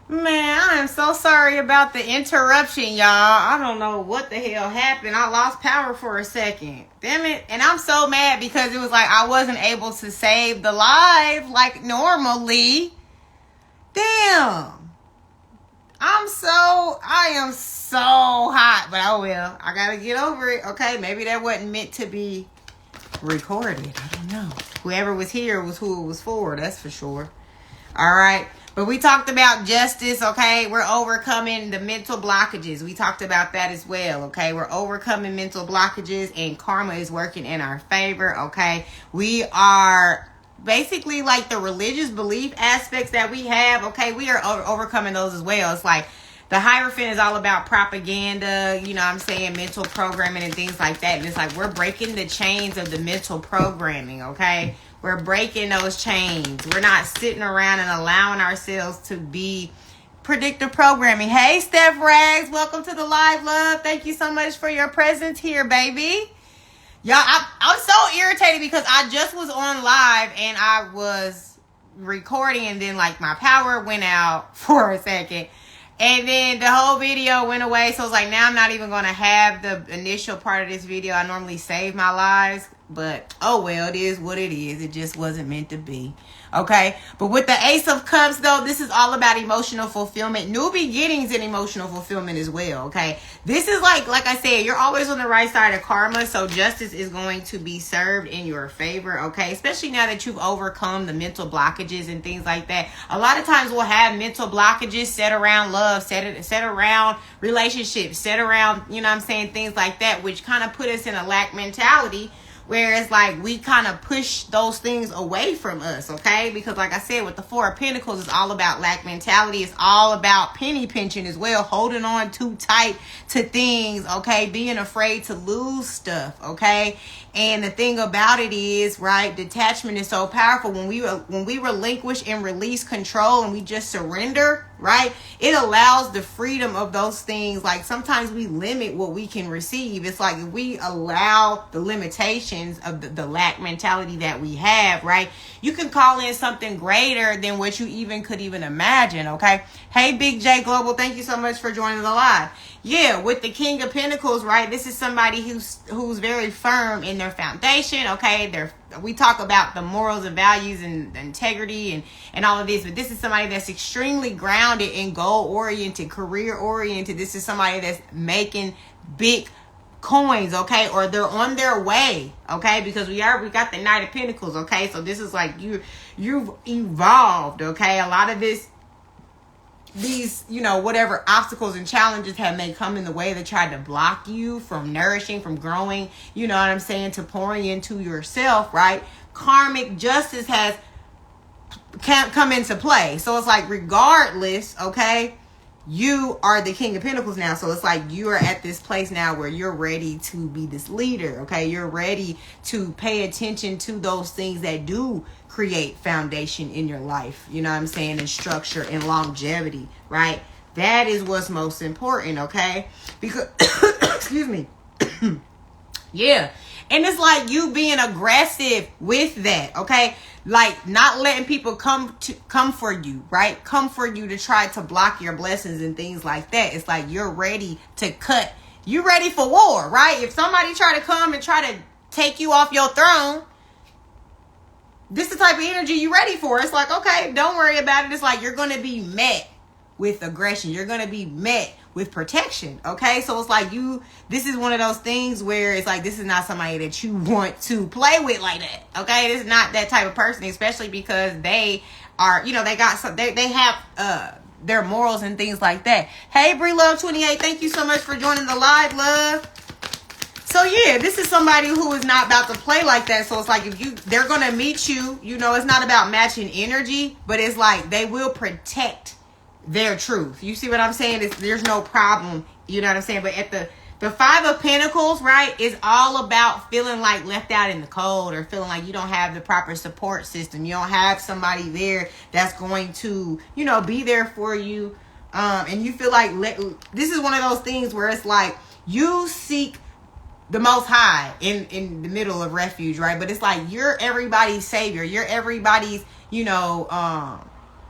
Man, I am so sorry about the interruption, y'all. I don't know what the hell happened. I lost power for a second. Damn it. And I'm so mad because it was like I wasn't able to save the live like normally. Damn. I am so hot, but oh well. I gotta get over it. Okay, maybe that wasn't meant to be recorded. I don't know. Whoever was here was who it was for, that's for sure. All right. But we talked about justice, okay? We're overcoming the mental blockages. We talked about that as well, okay? We're overcoming mental blockages and karma is working in our favor, okay? We are basically like the religious belief aspects that we have, okay? We are overcoming those as well. It's like the Hierophant is all about propaganda, you know what I'm saying, mental programming and things like that. And it's like we're breaking the chains of the mental programming, okay? We're breaking those chains. We're not sitting around and allowing ourselves to be predictive programming. Hey, Steph Rags, welcome to the live, love. Thank you so much for your presence here, baby. Y'all, I'm so irritated because I just was on live and I was recording and then like my power went out for a second. And then the whole video went away. So it's like now I'm not even going to have the initial part of this video. I normally save my lives. But, oh well, it is what it is. It just wasn't meant to be. Okay? But with the Ace of Cups, though, this is all about emotional fulfillment. New beginnings and emotional fulfillment as well. Okay? This is like I said, you're always on the right side of karma. So justice is going to be served in your favor. Okay? Especially now that you've overcome the mental blockages and things like that. A lot of times we'll have mental blockages set around love, set around relationships, set around, you know what I'm saying, things like that, which kind of put us in a lack mentality. Whereas, like, we kind of push those things away from us, okay? Because, like I said, with the Four of Pentacles, it's all about lack mentality. It's all about penny pinching as well. Holding on too tight to things, okay? Being afraid to lose stuff, okay? And the thing about it is, right, detachment is so powerful. When we relinquish and release control and we just surrender, right, it allows the freedom of those things. Like sometimes we limit what we can receive. It's like if we allow the limitations of the lack mentality that we have, right, you can call in something greater than what you could even imagine, okay? Hey, Big J Global, thank you so much for joining the live. Yeah, with the King of Pentacles, right, this is somebody who's very firm in their foundation, okay? We talk about the morals and values and integrity and all of this, but this is somebody that's extremely grounded and goal-oriented, career-oriented. This is somebody that's making big coins, okay? Or they're on their way, okay? Because we got the Knight of Pentacles, okay? So this is like you've evolved, okay? A lot of these, you know, whatever obstacles and challenges may come in the way that tried to block you from nourishing, from growing, you know what I'm saying, to pouring into yourself, right? Karmic justice can't come into play. So it's like regardless, okay, you are the King of Pentacles now. So it's like you are at this place now where you're ready to be this leader, okay? You're ready to pay attention to those things that do create foundation in your life, you know what I'm saying, and structure and longevity, right? That is what's most important, okay? Because, excuse me. Yeah. And it's like you being aggressive with that, okay? Like not letting people come for you, right? Come for you to try to block your blessings and things like that. It's like you're ready to cut. You're ready for war, right? If somebody try to come and try to take you off your throne, this is the type of energy you're ready for. It's like, okay, don't worry about it. It's like you're going to be met with aggression. You're going to be met with protection, okay? So it's like this is one of those things where it's like this is not somebody that you want to play with like that, okay? This is not that type of person, especially because they are, you know, they have their morals and things like that. Hey, Bree Love 28, thank you so much for joining the live, love. So yeah, this is somebody who is not about to play like that. So it's like they're gonna meet you. You know, it's not about matching energy, but it's like they will protect their truth. You see what I'm saying? There's no problem. You know what I'm saying? But at the Five of Pentacles, right, is all about feeling like left out in the cold or feeling like you don't have the proper support system. You don't have somebody there that's going to, you know, be there for you. And you feel like this is one of those things where it's like you seek the Most High in the middle of refuge, right? But it's like you're everybody's savior. You're everybody's, you know,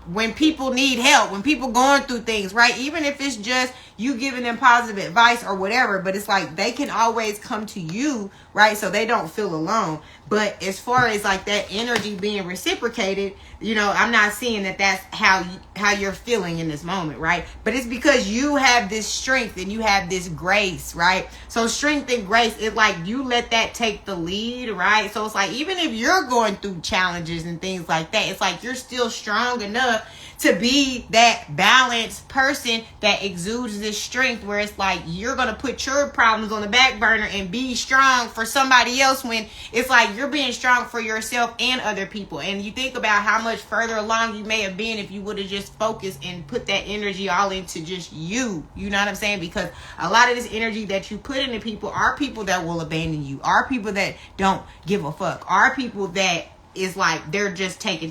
when people need help, when people going through things, right? Even if it's just you giving them positive advice or whatever, but it's like they can always come to you, right? So they don't feel alone. But as far as like that energy being reciprocated, you know, I'm not seeing that that's how you're feeling in this moment, right? But it's because you have this strength and you have this grace, right? So strength and grace, it's like you let that take the lead, right? So it's like even if you're going through challenges and things like that, it's like you're still strong enough to be that balanced person that exudes this strength where it's like you're going to put your problems on the back burner and be strong for somebody else, when it's like you're being strong for yourself and other people. And you think about how much further along you may have been if you would have just focused and put that energy all into just you. You know what I'm saying? Because a lot of this energy that you put into people are people that will abandon you, are people that don't give a fuck, are people that is like they're just taking,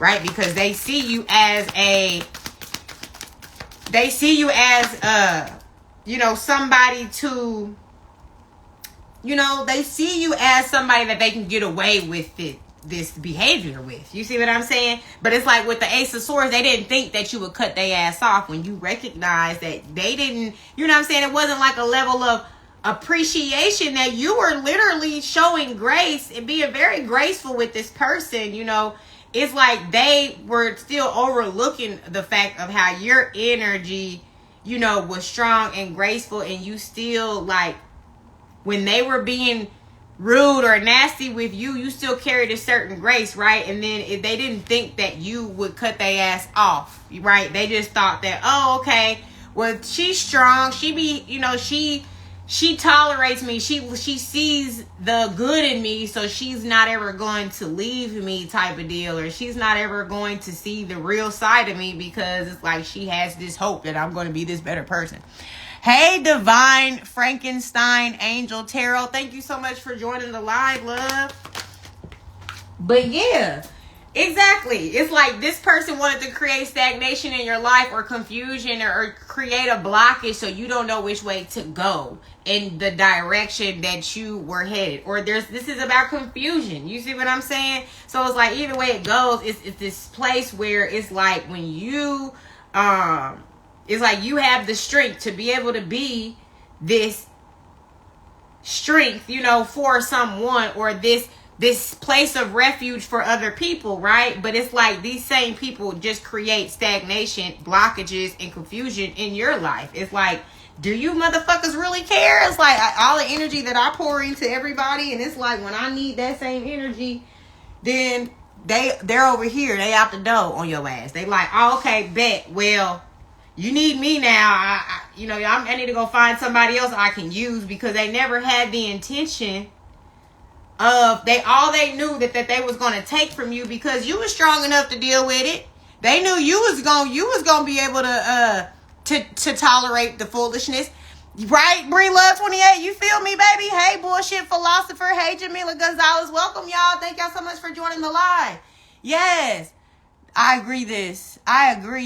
right? Because they see you as you know, somebody to, you know, they see you as somebody that they can get away with this behavior with. You see what I'm saying? But it's like with the Ace of Swords, they didn't think that you would cut their ass off when you recognize that they didn't, you know what I'm saying? It wasn't like a level of appreciation that you were literally showing grace and being very graceful with this person. You know, it's like they were still overlooking the fact of how your energy, you know, was strong and graceful, and you still, like, when they were being rude or nasty with you, you still carried a certain grace, right? And then if they didn't think that you would cut their ass off, right? They just thought that, oh, okay, well, she's strong, she be, you know, she tolerates me. She sees the good in me, so she's not ever going to leave me type of deal, or she's not ever going to see the real side of me, because it's like she has this hope that I'm going to be this better person. Hey, Divine Frankenstein Angel Tarot, thank you so much for joining the live, love. But yeah, exactly. It's like this person wanted to create stagnation in your life, or confusion, or create a blockage so you don't know which way to go in the direction that you were headed. Or this is about confusion. You see what I'm saying? So it's like either way it goes, it's this place where it's like when you it's like you have the strength to be able to be this strength, you know, for someone, or this place of refuge for other people, right? But it's like these same people just create stagnation, blockages, and confusion in your life. It's like, do you motherfuckers really care? It's like all the energy that I pour into everybody, and it's like when I need that same energy, then they're over here, they out the door on your ass. They like, oh, okay, bet. Well, you need me now. I need to go find somebody else I can use, because they never had the intention of they knew that they was gonna take from you, because you was strong enough to deal with it. They knew you was gonna be able to tolerate the foolishness, right? Bree Love 28, you feel me, baby? Hey, bullshit philosopher. Hey, Jamila Gonzalez, welcome, y'all. Thank y'all so much for joining the live. Yes, I agree.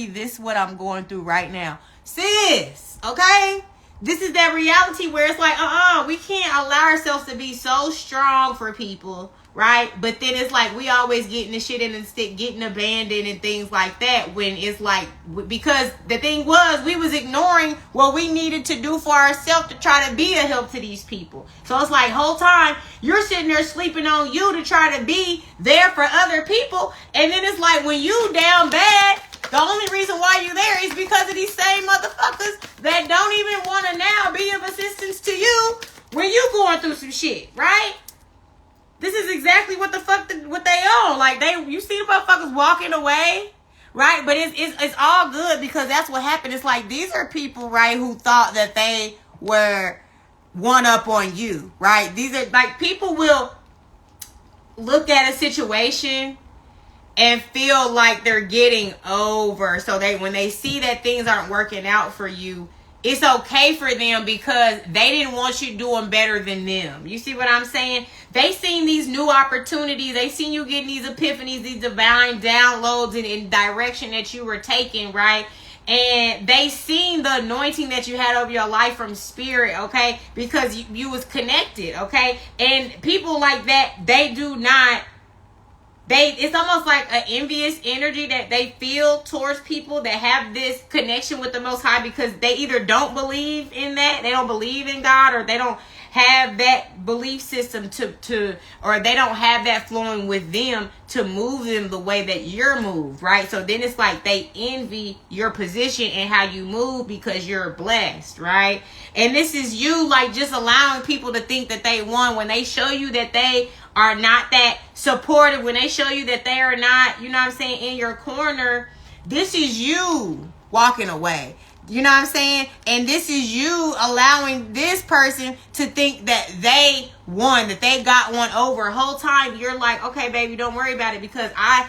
This what I'm going through right now, sis. Okay. This is that reality where it's like, we can't allow ourselves to be so strong for people, right? But then it's like we always getting the shit in the stick, getting abandoned and things like that, when it's like, because the thing was, we was ignoring what we needed to do for ourselves to try to be a help to these people. So it's like whole time you're sitting there sleeping on you to try to be there for other people. And then it's like when you down bad, the only reason why you're there is because of these same motherfuckers that don't even want to now be of assistance to you when you going through some shit, right? This is exactly what the fuck what they own. Like you see the motherfuckers walking away, right? But it's all good, because that's what happened. It's like these are people, right, who thought that they were one up on you, right? These are like people will look at a situation and feel like they're getting over. So when they see that things aren't working out for you, it's okay for them, because they didn't want you doing better than them. You see what I'm saying? They seen these new opportunities. They seen you getting these epiphanies, these divine downloads in direction that you were taking, right? And they seen the anointing that you had over your life from spirit, okay? Because you was connected, okay? And people like that, they do not it's almost like an envious energy that they feel towards people that have this connection with the Most High, because they either don't believe in that, they don't believe in God, or they don't have that belief system or they don't have that flowing with them to move them the way that you're moved, right? So then it's like they envy your position and how you move because you're blessed, right? And this is you like just allowing people to think that they won when they show you that they are not that supportive, when they show you that they are not, you know what I'm saying, in your corner. This is you walking away. You know what I'm saying? And this is you allowing this person to think that they won, that they got one over. The whole time you're like, okay, baby, don't worry about it, because I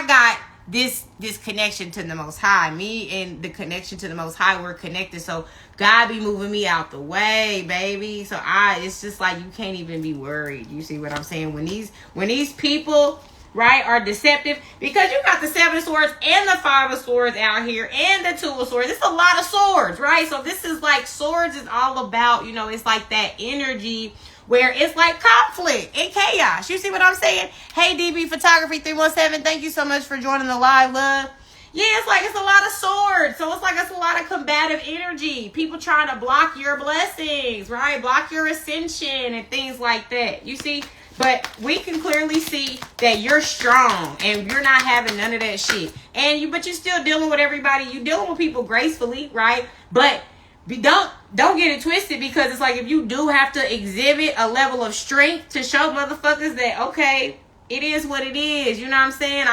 got this connection to the Most High. Me and the connection to the Most High, we're connected. So God be moving me out the way, baby. So it's just like, you can't even be worried. You see what I'm saying? When these people, right, are deceptive, because you got the 7 of Swords and the 5 of Swords out here and the 2 of Swords. It's a lot of swords, right? So this is like, swords is all about, you know, it's like that energy where it's like conflict and chaos. You see what I'm saying? Hey, DB Photography 317, thank you so much for joining the live, love. Yeah, it's a lot of swords. So it's a lot of combative energy. People trying to block your blessings, right? Block your ascension and things like that. You see? But we can clearly see that you're strong and you're not having none of that shit. But you're still dealing with everybody. You're dealing with people gracefully, right? But don't get it twisted, because it's like, if you do have to exhibit a level of strength to show motherfuckers that, okay, it is what it is. You know what I'm saying?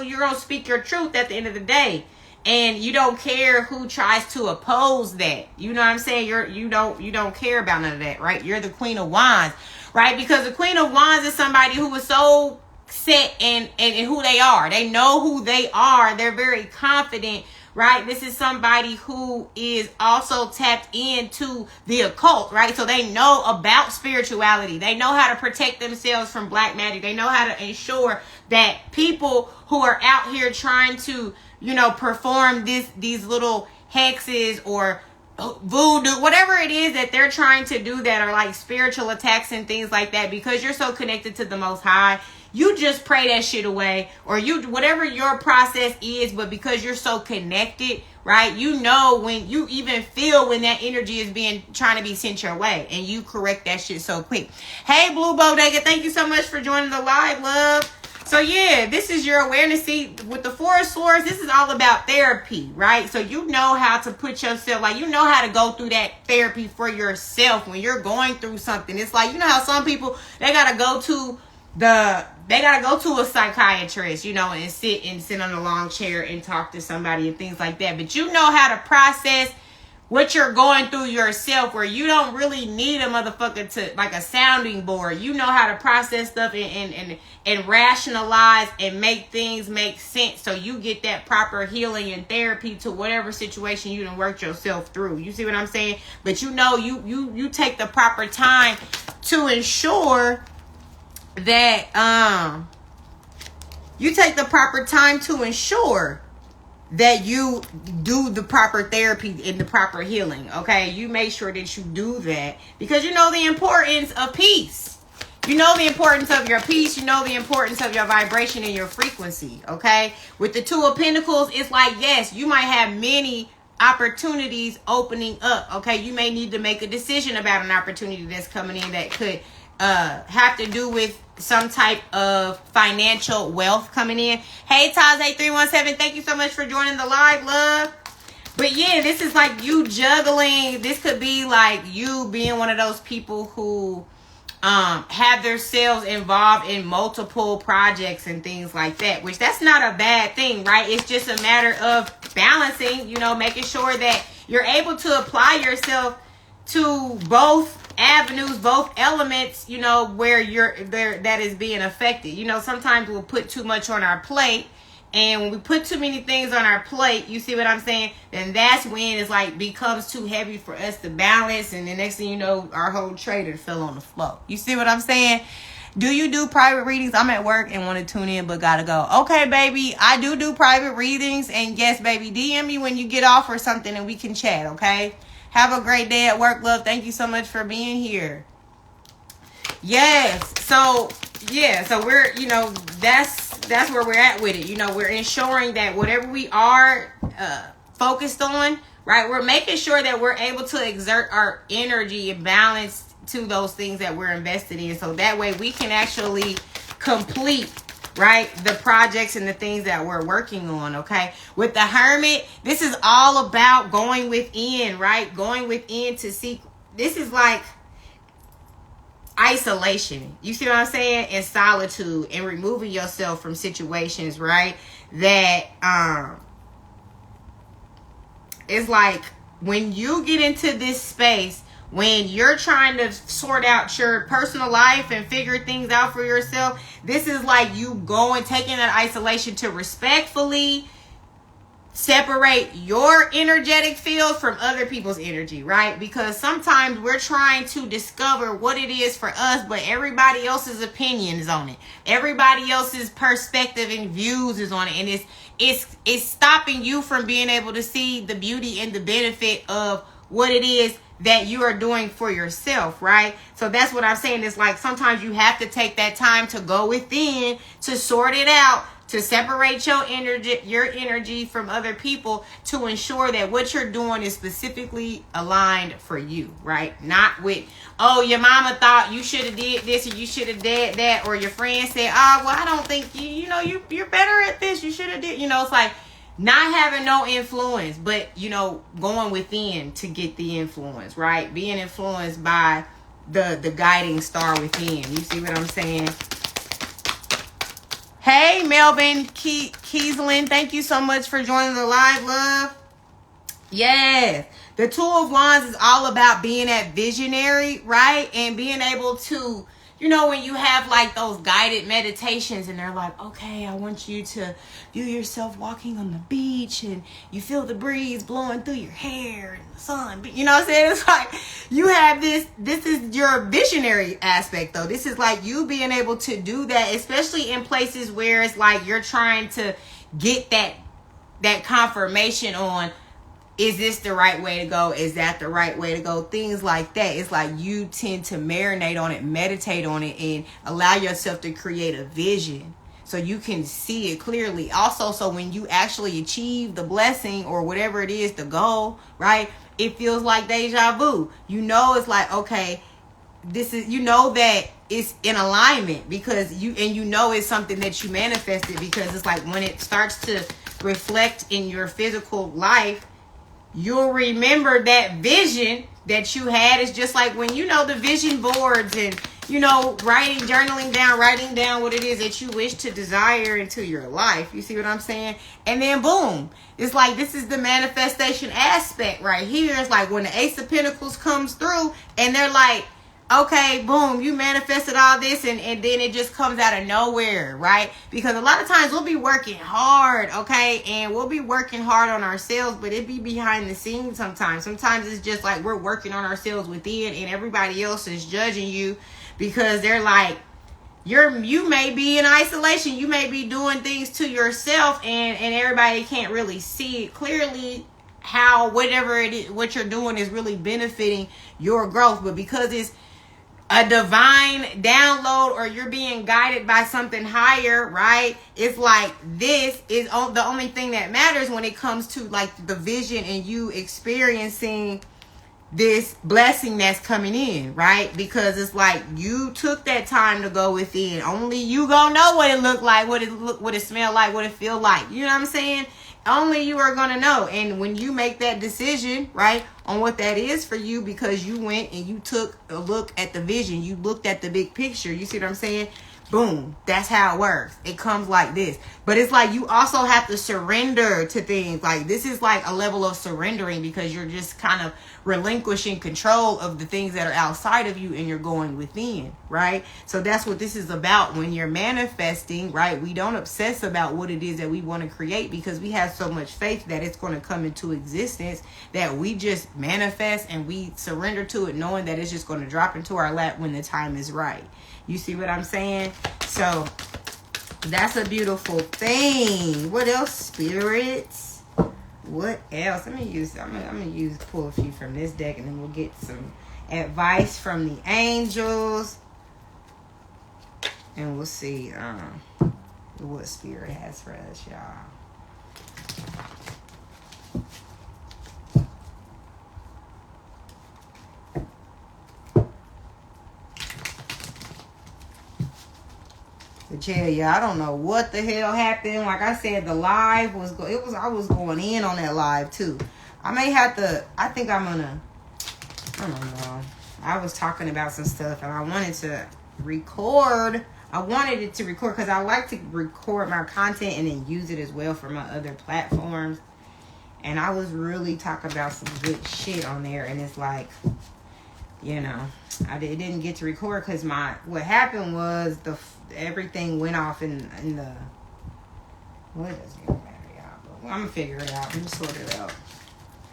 You're going to speak your truth at the end of the day. And you don't care who tries to oppose that. You know what I'm saying? You don't care about none of that, right? You're the Queen of Wands, right? Because the Queen of Wands is somebody who is so set in who they are. They know who they are. They're very confident, right? This is somebody who is also tapped into the occult, right? So they know about spirituality. They know how to protect themselves from black magic. They know how to ensure that people who are out here trying to, you know, perform these little hexes or voodoo, whatever it is that they're trying to do that are like spiritual attacks and things like that, because you're so connected to the Most High, you just pray that shit away, or whatever your process is. But because you're so connected, right, you know, when you even feel when that energy is trying to be sent your way, and you correct that shit so quick. Hey, Blue Bodega, thank you so much for joining the live, love. So yeah, this is your awareness. See, with the 4 of Swords, this is all about therapy, right? So you know how to put yourself, like, you know how to go through that therapy for yourself when you're going through something. It's like, you know how some people, they gotta go to a psychiatrist, you know, and sit on a long chair and talk to somebody and things like that. But you know how to process what you're going through yourself, where you don't really need a motherfucker to, like, a sounding board. You know how to process stuff and rationalize and make things make sense, so you get that proper healing and therapy to whatever situation you done worked yourself through. You see what I'm saying? But you know, you take the proper time to ensure that that you do the proper therapy and the proper healing. Okay, you make sure that you do that, because you know the importance of peace. You know the importance of your peace. You know the importance of your vibration and your frequency. Okay, with the 2 of Pentacles, it's like, yes, you might have many opportunities opening up. Okay, you may need to make a decision about an opportunity that's coming in that could have to do with some type of financial wealth coming in. Hey, Taz8317, thank you so much for joining the live, love. But yeah, this is like you juggling. This could be like you being one of those people who have themselves involved in multiple projects and things like that, which that's not a bad thing, right? It's just a matter of balancing, you know, making sure that you're able to apply yourself to both avenues, both elements, you know, where you're there, that is being affected. You know, sometimes we'll put too much on our plate, and when we put too many things on our plate, you see what I'm saying, then that's when it's like becomes too heavy for us to balance, and the next thing you know, our whole trader fell on the floor. You see what I'm saying? Do you do private readings? I'm at work and want to tune in, but gotta go. Okay, baby, I do private readings, and yes, baby, DM me when you get off or something and we can chat, okay? Have a great day at work, love. Thank you so much for being here. Yes. So, yeah. So we're, you know, that's that's where we're at with it. You know, we're ensuring that whatever we are focused on, right, we're making sure that we're able to exert our energy and balance to those things that we're invested in. So that way we can actually complete, right, the projects and the things that we're working on, okay? With the Hermit, this is all about going within, right? Going within to seek. This is like isolation. You see what I'm saying? And solitude, and removing yourself from situations, right? That it's like when you get into this space, when you're trying to sort out your personal life and figure things out for yourself, this is like you going, taking that isolation to respectfully separate your energetic field from other people's energy, right? Because sometimes we're trying to discover what it is for us, but everybody else's opinion is on it. Everybody else's perspective and views is on it. And it's stopping you from being able to see the beauty and the benefit of what it is that you are doing for yourself, right? So that's what I'm saying. It's like sometimes you have to take that time to go within, to sort it out, to separate your energy from other people, to ensure that what you're doing is specifically aligned for you, right? Not with, oh, your mama thought you should have did this or you should have did that, or your friend said, oh, well, I don't think you're better at this, you should have did, it's like not having no influence, but going within to get the influence, right? Being influenced by the guiding star within. You see what I'm saying? Hey, Melvin Kieslin, thank you so much for joining the live, love. Yes, the Two of Wands is all about being that visionary, right? And being able to, when you have like those guided meditations and they're like, okay, I want you to view yourself walking on the beach and you feel the breeze blowing through your hair and the sun. You know what I'm saying? It's like you have this is your visionary aspect though. This is like you being able to do that, especially in places where it's like you're trying to get that confirmation on, is this the right way to go? Is that the right way to go? Things like that. It's like you tend to marinate on it, meditate on it, and allow yourself to create a vision so you can see it clearly. Also, so when you actually achieve the blessing or whatever it is, the goal, right? It feels like deja vu. It's like, okay, this is, that it's in alignment because it's something that you manifested, because it's like when it starts to reflect in your physical life, you'll remember that vision that you had. Is just like when the vision boards and writing down what it is that you wish to desire into your life. You see what I'm saying? And then boom, it's like this is the manifestation aspect right here. It's like when the Ace of Pentacles comes through and they're like, okay, boom, you manifested all this, and then it just comes out of nowhere, right? Because a lot of times we'll be working hard, okay? And we'll be working hard on ourselves, but it be behind the scenes sometimes. Sometimes it's just like we're working on ourselves within, and everybody else is judging you because they're like, you may be in isolation. You may be doing things to yourself, and everybody can't really see it clearly how whatever it is, what you're doing is really benefiting your growth. But because it's a divine download, or you're being guided by something higher, right? It's like this is the only thing that matters when it comes to like the vision and you experiencing this blessing that's coming in, right? Because it's like you took that time to go within. Only you gonna know what it looked like, what it smelled like, what it feel like. You know what I'm saying? Only you are going to know. And when you make that decision, right, on what that is for you, because you went and you took a look at the vision, you looked at the big picture, you see what I'm saying? Boom, that's how it works. It comes like this. But it's like you also have to surrender to things. Like this is like a level of surrendering, because you're just kind of relinquishing control of the things that are outside of you and you're going within, right? So that's what this is about when you're manifesting, right? We don't obsess about what it is that we want to create, because we have so much faith that it's going to come into existence, that we just manifest and we surrender to it, knowing that it's just going to drop into our lap when the time is right. You see what I'm saying? So that's a beautiful thing. What else, spirits? What else? I'm gonna pull a few from this deck, and then we'll get some advice from the angels, and we'll see what Spirit has for us, y'all. But yeah, I don't know what the hell happened. Like I said, the live was I was going in on that live too. I may have to. I think I'm gonna. I don't know. I was talking about some stuff and I wanted to record. I wanted it to record because I like to record my content and then use it as well for my other platforms. And I was really talking about some good shit on there, and it's like, you know, it didn't get to record because what happened was everything went off in the. Well, it doesn't even matter, y'all. But I'm gonna figure it out. I'm gonna sort it out.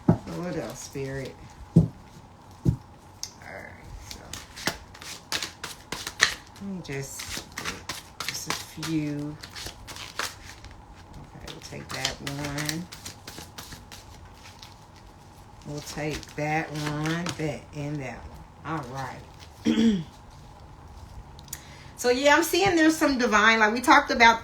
What else, Spirit? Let me just a few. Okay, we'll take that one. We'll take that one, that, and that one. All right. So yeah, I'm seeing there's some divine, like we talked about.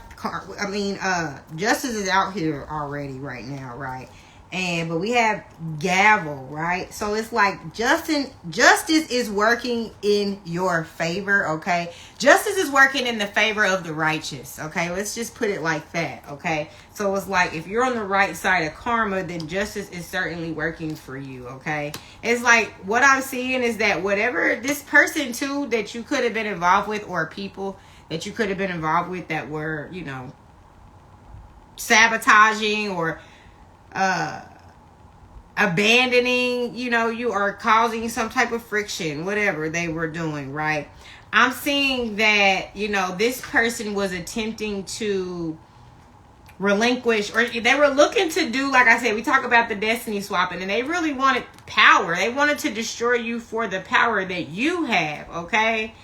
Justice is out here already right now, right? But we have gavel, right? So it's like justice is working in your favor, okay? Justice is working in the favor of the righteous, okay? Let's just put it like that, okay? So it's like if you're on the right side of karma, then justice is certainly working for you, okay? It's like what I'm seeing is that whatever this person too that you could have been involved with, or people that you could have been involved with that were, you know, sabotaging or abandoning, you know, you are causing some type of friction, whatever they were doing, right? I'm seeing that, you know, this person was attempting to relinquish, or they were looking to do, like I said, we talk about the destiny swapping, and they really wanted power. They wanted to destroy you for the power that you have, okay?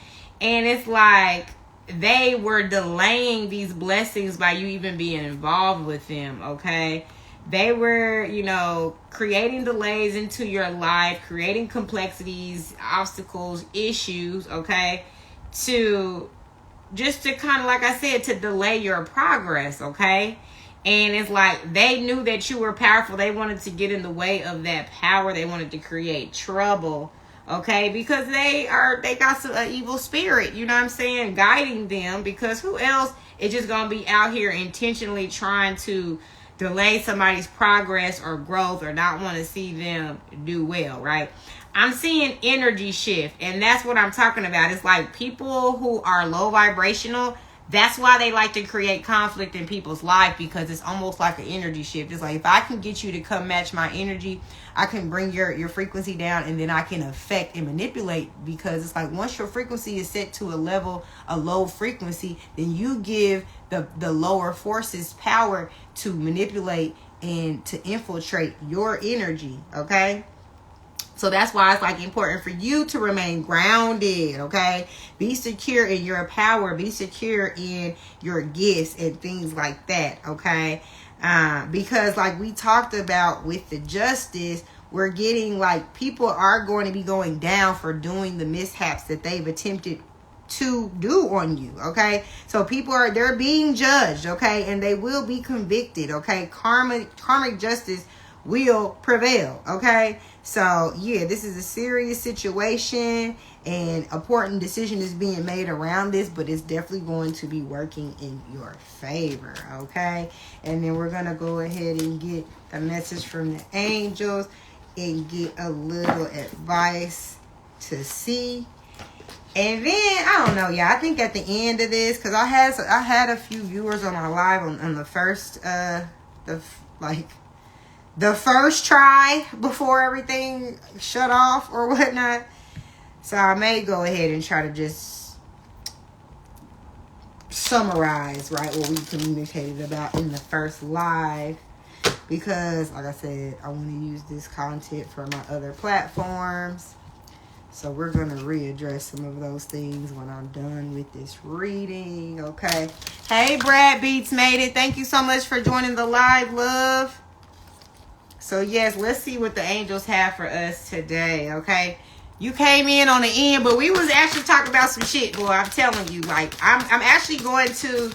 And it's like they were delaying these blessings by you even being involved with them, okay? They were, you know, creating delays into your life, creating complexities, obstacles, issues, okay? To kind of, like I said, to delay your progress, okay? And it's like they knew that you were powerful. They wanted to get in the way of that power. They wanted to create trouble, okay? Because they got some evil spirit, you know what I'm saying, guiding them. Because who else is just going to be out here intentionally trying to delay somebody's progress or growth, or not want to see them do well, right? I'm seeing energy shift, and that's what I'm talking about. It's like people who are low vibrational, that's why they like to create conflict in people's life, because it's almost like an energy shift. It's like, if I can get you to come match my energy, I can bring your frequency down, and then I can affect and manipulate, because it's like once your frequency is set to a low frequency, then you give the lower forces power to manipulate and to infiltrate your energy, okay? So that's why it's like important for you to remain grounded, okay? Be secure in your power. Be secure in your gifts and things like that, okay? Because like we talked about with the justice, we're getting like people are going to be going down for doing the mishaps that they've attempted to do on you, okay? So they're being judged, okay? And they will be convicted, okay? Karmic justice will prevail, okay? So yeah, this is a serious situation, and important decision is being made around this, but it's definitely going to be working in your favor, okay? And then we're gonna go ahead and get a message from the angels and get a little advice to see. And then I don't know, yeah, I think at the end of this, because I had a few viewers on my live on the first the first try before everything shut off or whatnot. So I may go ahead and try to just summarize, right, what we communicated about in the first live. Because, like I said, I want to use this content for my other platforms. So we're going to readdress some of those things when I'm done with this reading, okay? Hey, Brad Beats made it. Thank you so much for joining the live, love. So, yes, let's see what the angels have for us today, okay? You came in on the end, but we was actually talking about some shit, boy. I'm telling you, like, I'm actually going to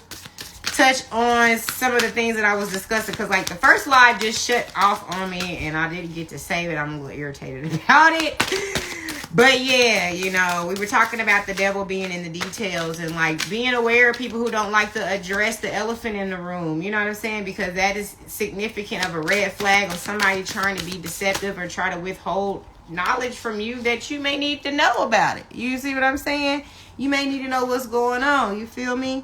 touch on some of the things that I was discussing, because like the first live just shut off on me and I didn't get to save it. I'm a little irritated about it. But yeah, you know, we were talking about the devil being in the details and like being aware of people who don't like to address the elephant in the room. You know what I'm saying? Because that is significant of a red flag of somebody trying to be deceptive or try to withhold knowledge from you that you may need to know about it. You see what I'm saying? You may need to know what's going on. You feel me?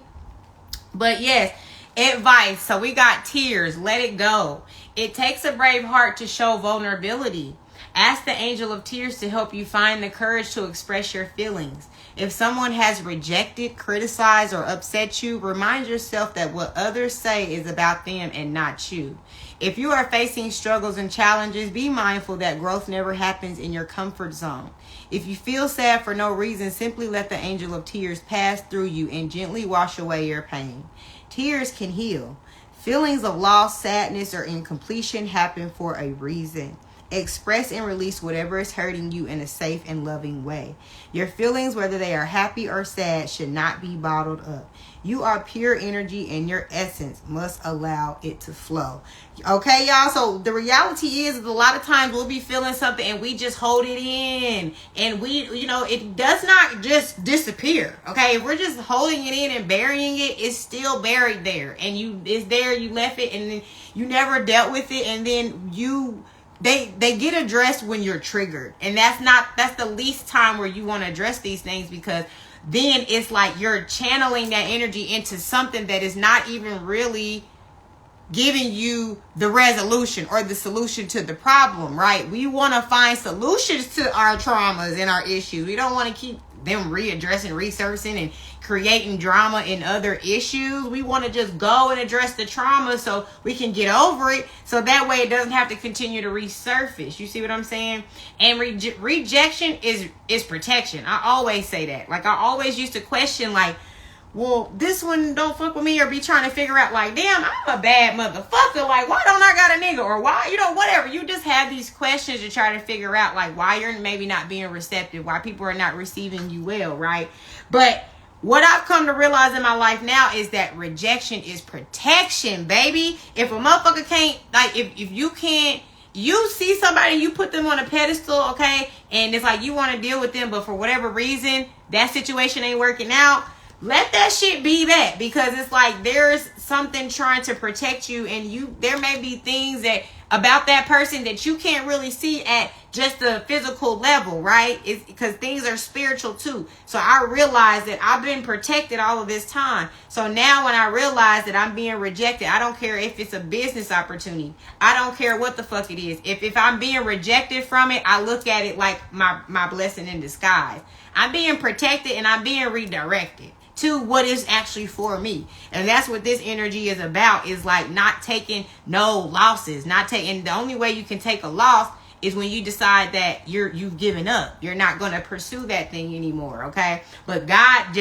But yes, advice. So we got tears. Let it go. It takes a brave heart to show vulnerability. Ask the angel of tears to help you find the courage to express your feelings. If someone has rejected, criticized, or upset you, remind yourself that what others say is about them and not you. If you are facing struggles and challenges, be mindful that growth never happens in your comfort zone. If you feel sad for no reason, simply let the angel of tears pass through you and gently wash away your pain. Tears can heal. Feelings of loss, sadness, or incompletion happen for a reason. Express and release whatever is hurting you in a safe and loving way. Your feelings, whether they are happy or sad, should not be bottled up. You are pure energy and your essence must allow it to flow. Okay, y'all? So the reality is a lot of times we'll be feeling something and we just hold it in. And we, you know, it does not just disappear. Okay, if we're just holding it in and burying it, it's still buried there. And it's there, you left it, and then you never dealt with it, and then they get addressed when you're triggered. And that's the least time where you want to address these things, because then it's like you're channeling that energy into something that is not even really giving you the resolution or the solution to the problem, right? We want to find solutions to our traumas and our issues. We don't want to keep them readdressing, resurfacing, and creating drama in other issues. We want to just go and address the trauma so we can get over it, so that way it doesn't have to continue to resurface. You see what I'm saying? And rejection is protection. I always say that. Like, I always used to question, like, well, this one don't fuck with me, or be trying to figure out, like, damn, I'm a bad motherfucker. Like, why don't I got a nigga? Or why, you know, whatever. You just have these questions to try to figure out, like, why you're maybe not being receptive, why people are not receiving you well, right? But what I've come to realize in my life now is that rejection is protection, baby. If a motherfucker can't, like, if you can't, you see somebody, you put them on a pedestal, okay, and it's like you want to deal with them, but for whatever reason, that situation ain't working out. Let that shit be that, because it's like there's something trying to protect you, and there may be things that about that person that you can't really see at just the physical level, right? It's because things are spiritual too. So I realized that I've been protected all of this time. So now when I realize that I'm being rejected, I don't care if it's a business opportunity. I don't care what the fuck it is. If I'm being rejected from it, I look at it like my blessing in disguise. I'm being protected and I'm being redirected to what is actually for me. And that's what this energy is about, is like not taking no losses, the only way you can take a loss is when you decide that you've given up. You're not going to pursue that thing anymore, okay? But God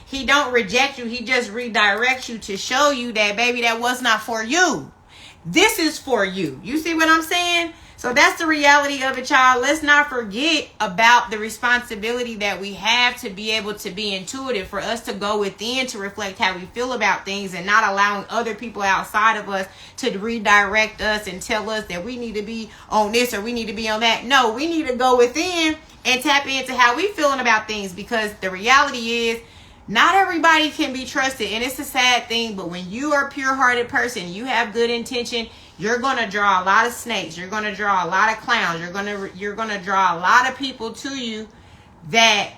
he don't reject you. He just redirects you to show you that, baby, that was not for you. This is for you. You see what I'm saying? So that's the reality of it, y'all. Let's not forget about the responsibility that we have to be able to be intuitive, for us to go within to reflect how we feel about things, and not allowing other people outside of us to redirect us and tell us that we need to be on this or we need to be on that. No, we need to go within and tap into how we feeling about things, because the reality is not everybody can be trusted. And it's a sad thing, but when you are a pure-hearted person, you have good intention, you're going to draw a lot of snakes. You're going to draw a lot of clowns. You're going to draw a lot of people to you that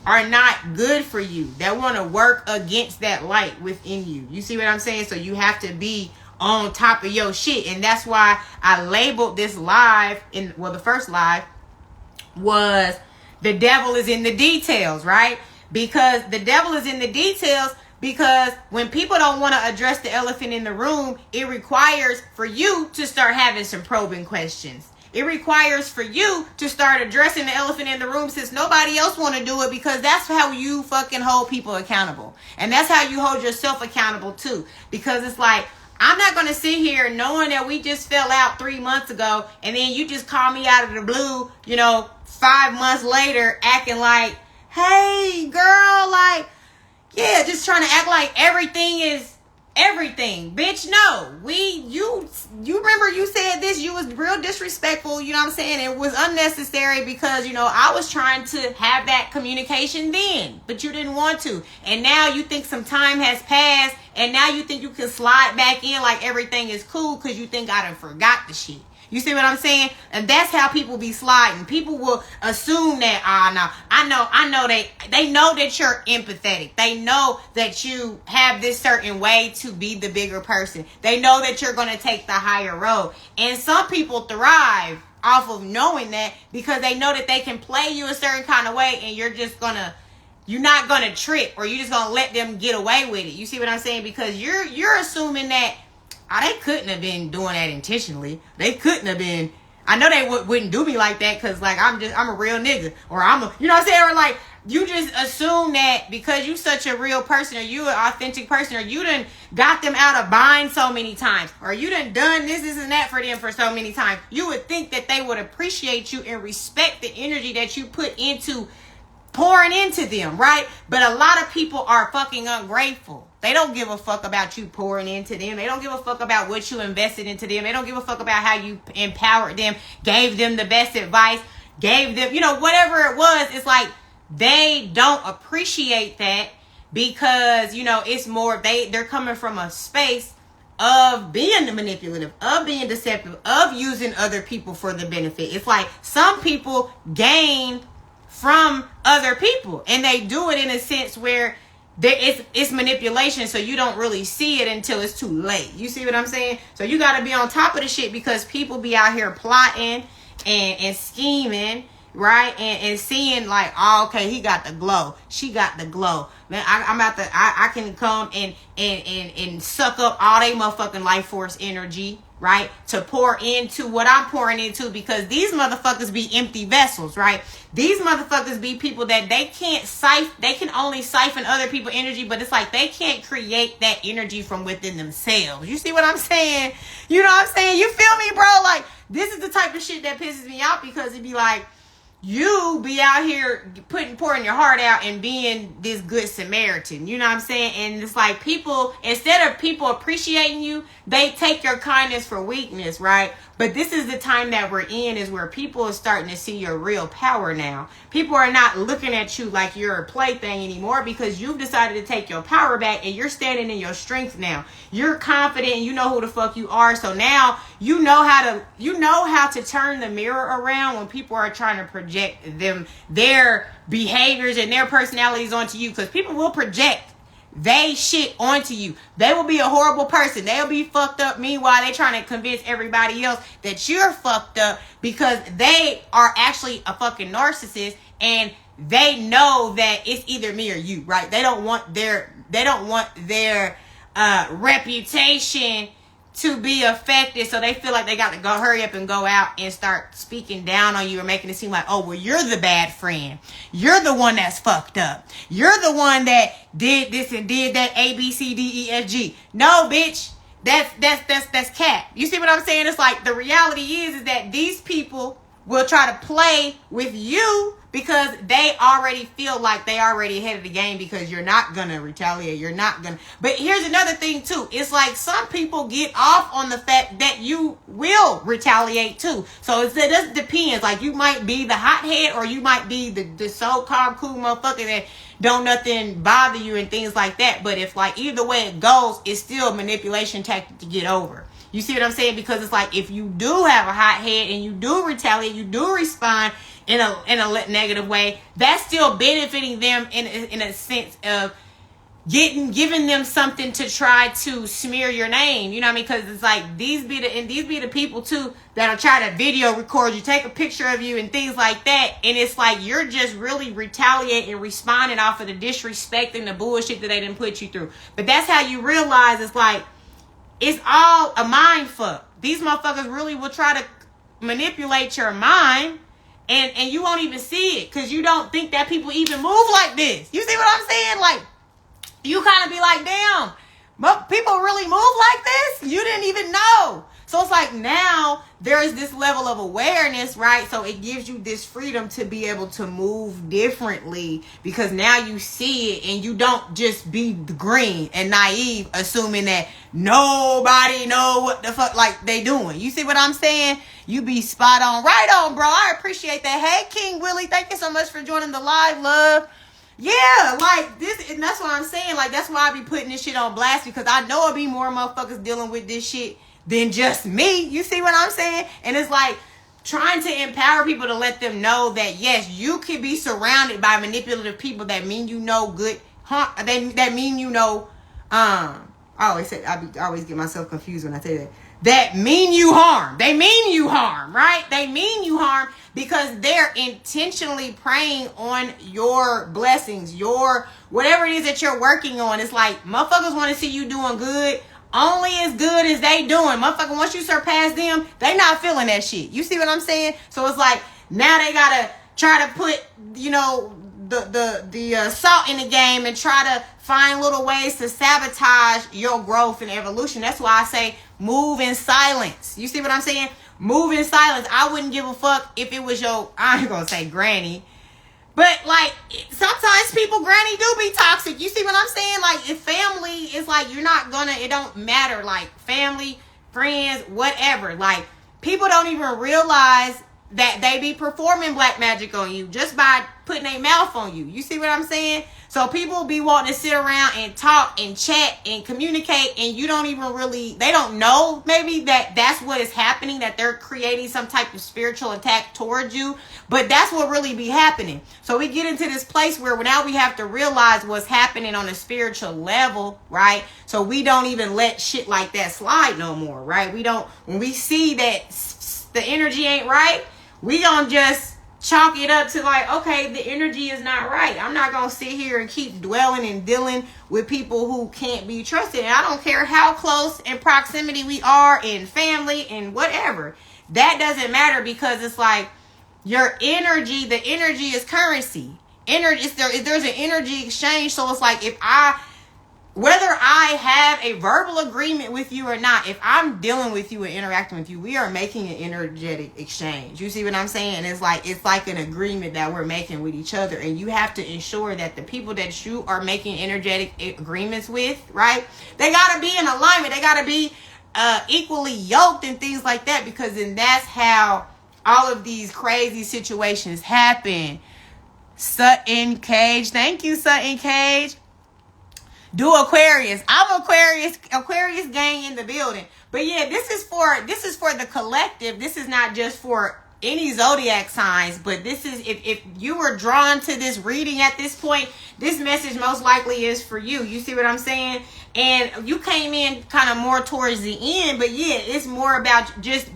are not good for you, that want to work against that light within you. You see what I'm saying? So you have to be on top of your shit. And that's why I labeled this live the first live was the devil is in the details, right? Because the devil is in the details, because when people don't want to address the elephant in the room, it requires for you to start having some probing questions. It requires for you to start addressing the elephant in the room, since nobody else want to do it, because that's how you fucking hold people accountable. And that's how you hold yourself accountable too. Because it's like, I'm not going to sit here knowing that we just fell out 3 months ago, and then you just call me out of the blue, 5 months later, acting like, hey girl, like, yeah, just trying to act like everything is everything. Bitch, no. You remember you said this, you was real disrespectful, you know what I'm saying? It was unnecessary because, you know, I was trying to have that communication then, but you didn't want to. And now you think some time has passed, and now you think you can slide back in like everything is cool because you think I done forgot the shit. You see what I'm saying? And that's how people be sliding. People will assume that, no, I know they know that you're empathetic. They know that you have this certain way to be the bigger person. They know that you're going to take the higher road. And some people thrive off of knowing that because they know that they can play you a certain kind of way and you're not going to trip, or you're just going to let them get away with it. You see what I'm saying? Because you're assuming that, they couldn't have been doing that intentionally. They couldn't have been. I know they wouldn't do me like that because, like, I'm a real nigga. Or you know what I'm saying? Or, like, you just assume that because you such a real person, or you an authentic person, or you done got them out of bind so many times, or you done this and that for them for so many times. You would think that they would appreciate you and respect the energy that you put into pouring into them, right? But a lot of people are fucking ungrateful. They don't give a fuck about you pouring into them. They don't give a fuck about what you invested into them. They don't give a fuck about how you empowered them, gave them the best advice, gave them, you know, whatever it was. It's like they don't appreciate that because, you know, it's more, they're coming from a space of being manipulative, of being deceptive, of using other people for the benefit. It's like some people gain from other people, and they do it in a sense where it's manipulation, so you don't really see it until it's too late. You see what I'm saying? So you got to be on top of the shit because people be out here plotting and scheming, right? And seeing like, oh, okay, he got the glow, she got the glow, man. I can come and suck up all they motherfucking life force energy, right, to pour into what I'm pouring into, because these motherfuckers be empty vessels, right? These motherfuckers be people that they can only siphon other people's energy, but it's like they can't create that energy from within themselves. You see what I'm saying? You know what I'm saying? You feel me, bro? Like, this is the type of shit that pisses me off, because it be like, you be out here pouring your heart out and being this good Samaritan. You know what I'm saying? And it's like people, instead of people appreciating you, they take your kindness for weakness, right? But this is the time that we're in, is where people are starting to see your real power now. People are not looking at you like you're a plaything anymore, because you've decided to take your power back and you're standing in your strength now. You're confident and you know who the fuck you are. So now you know how to turn the mirror around when people are trying to project their behaviors and their personalities onto you, because people will project they shit onto you. They will be a horrible person. They'll be fucked up. Meanwhile, they trying to convince everybody else that you're fucked up, because they are actually a fucking narcissist, and they know that it's either me or you, right? They don't want their reputation to be affected, so they feel like they got to go hurry up and go out and start speaking down on you, or making it seem like, oh, well, you're the bad friend. You're the one that's fucked up. You're the one that did this and did that, A, B, C, D, E, F, G. No, bitch. That's cap. You see what I'm saying? It's like, the reality is that these people will try to play with you because they already feel like they already ahead of the game, because you're not gonna retaliate. You're not gonna. But here's another thing too. It's like some people get off on the fact that you will retaliate too. So it just depends. Like, you might be the hothead, or you might be the so-called cool motherfucker that don't nothing bother you and things like that. But if, like, either way it goes, it's still a manipulation tactic to get over. You see what I'm saying? Because it's like, if you do have a hot head and you do retaliate, you do respond in a negative way, that's still benefiting them in a sense of giving them something to try to smear your name. You know what I mean? Because it's like, these be the people too that'll try to video record you, take a picture of you and things like that. And it's like, you're just really retaliating, responding off of the disrespect and the bullshit that they didn't put you through. But that's how you realize it's like, it's all a mind fuck. These motherfuckers really will try to manipulate your mind, and you won't even see it, because you don't think that people even move like this. You see what I'm saying? Like, you kind of be like, damn, people really move like this? You didn't even know. So it's like now there's this level of awareness, right? So it gives you this freedom to be able to move differently because now you see it and you don't just be green and naive assuming that nobody know what the fuck like they doing. You see what I'm saying? You be spot on. Right on, bro. I appreciate that. Hey, King Willie, thank you so much for joining the live, love. Yeah, like this, and that's what I'm saying. Like, that's why I be putting this shit on blast because I know it'll be more motherfuckers dealing with this shit than just me. You see what I'm saying? And it's like trying to empower people to let them know that yes, you can be surrounded by manipulative people that mean you know good, that mean you know. I always get myself confused when I say that. That mean you harm. They mean you harm, right? They mean you harm because they're intentionally preying on your blessings, your whatever it is that you're working on. It's like motherfuckers want to see you doing good, only as good as they doing. Motherfucker, once you surpass them, they not feeling that shit. You see what I'm saying? So it's like now they gotta try to put, you know, the salt in the game and try to find little ways to sabotage your growth and evolution. That's why I say move in silence. You see what I'm saying? Move in silence. I wouldn't give a fuck if it was your, I ain't gonna say granny, but like sometimes people granny do be toxic. You see what I'm saying? Like if family is like, you're not gonna, it don't matter. Like family, friends, whatever. Like people don't even realize that they be performing black magic on you just by putting their mouth on you. You see what I'm saying? So people be wanting to sit around and talk and chat and communicate and you don't even really, they don't know maybe that that's what is happening, that they're creating some type of spiritual attack towards you. But that's what really be happening. So we get into this place where now we have to realize what's happening on a spiritual level, right? So we don't even let shit like that slide no more, right? We don't, when we see that the energy ain't right, we gonna just chalk it up to like, okay, the energy is not right. I'm not gonna sit here and keep dwelling and dealing with people who can't be trusted. And I don't care how close in proximity we are in family and whatever. That doesn't matter because it's like your energy, the energy is currency. Energy, there's an energy exchange. So it's like whether I have a verbal agreement with you or not, if I'm dealing with you and interacting with you, we are making an energetic exchange. You see what I'm saying? It's like an agreement that we're making with each other. And you have to ensure that the people that you are making energetic agreements with, right? They got to be in alignment. They got to be equally yoked and things like that, because then that's how all of these crazy situations happen. Sutton Cage. Thank you, Sutton Cage. Do Aquarius. I'm Aquarius gang in the building. But yeah, this is for the collective. This is not just for any zodiac signs, but this is if you were drawn to this reading at this point, this message most likely is for you. You see what I'm saying? And you came in kind of more towards the end, but yeah, it's more about just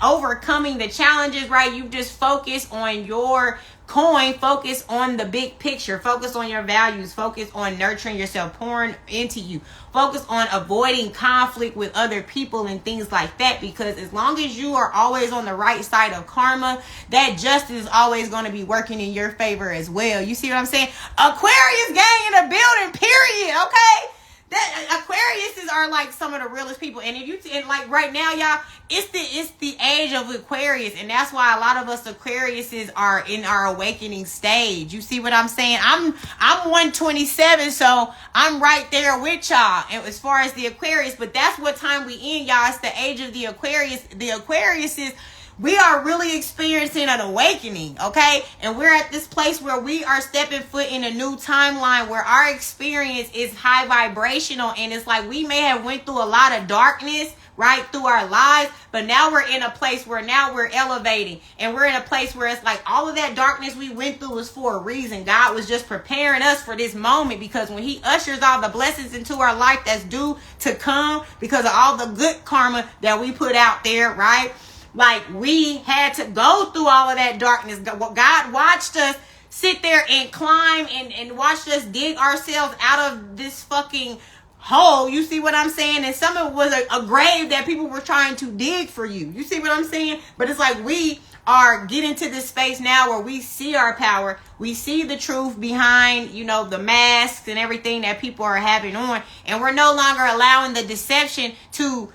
overcoming the challenges, right? You just focus on your coin, focus on the big picture, focus on your values, focus on nurturing yourself, pouring into you, focus on avoiding conflict with other people and things like that, because as long as you are always on the right side of karma, that justice is always going to be working in your favor as well. You see what I'm saying? Aquarius gang in the building, period. Okay, that Aquariuses are like some of the realest people, and if you and like right now, y'all, it's the age of Aquarius, and that's why a lot of us Aquariuses are in our awakening stage. You see what I'm saying? I'm 127, so I'm right there with y'all. And as far as the Aquarius, but that's what time we in, y'all. It's the age of the Aquarius. The Aquariuses, we are really experiencing an awakening, okay? And we're at this place where we are stepping foot in a new timeline where our experience is high vibrational, and it's like we may have went through a lot of darkness, right, through our lives, but now we're in a place where now we're elevating, and we're in a place where it's like all of that darkness we went through was for a reason. God was just preparing us for this moment, because when he ushers all the blessings into our life that's due to come because of all the good karma that we put out there, right? Like we had to go through all of that darkness. God watched us sit there and climb and watched us dig ourselves out of this fucking hole. You see what I'm saying? And some of it was a grave that people were trying to dig for you. You see what I'm saying? But it's like we are getting to this space now where we see our power. We see the truth behind, you know, the masks and everything that people are having on. And we're no longer allowing the deception to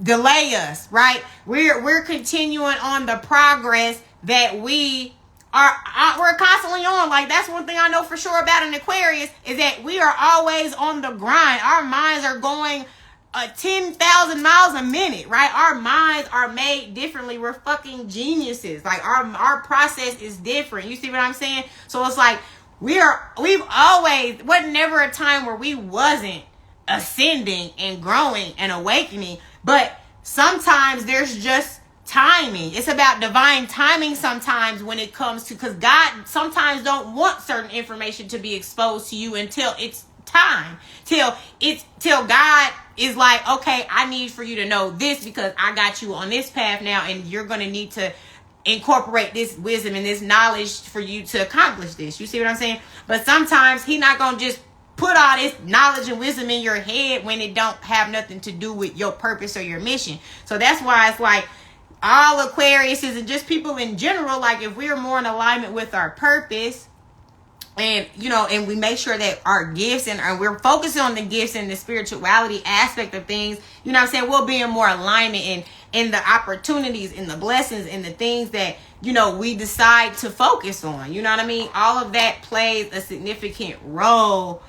delay us, right? We're continuing on the progress that we're constantly on. Like, that's one thing I know for sure about an Aquarius, is that we are always on the grind. Our minds are going 10,000 miles a minute, right? Our minds are made differently. We're fucking geniuses. Like, our process is different. You see what I'm saying? So it's like we've always, wasn't never a time where we wasn't ascending and growing and awakening. But sometimes there's just timing. It's about divine timing sometimes when it comes to, because God sometimes don't want certain information to be exposed to you until it's time, till God is like, okay, I need for you to know this because I got you on this path now, and you're going to need to incorporate this wisdom and this knowledge for you to accomplish this. You see what I'm saying? But sometimes He not going to just put all this knowledge and wisdom in your head when it don't have nothing to do with your purpose or your mission. So that's why it's like all Aquariuses and just people in general, like, if we're more in alignment with our purpose, and and we make sure that our gifts and we're focusing on the gifts and the spirituality aspect of things, you know what I'm saying, we'll be in more alignment in the opportunities and the blessings and the things that we decide to focus on. You know what I mean? All of that plays a significant role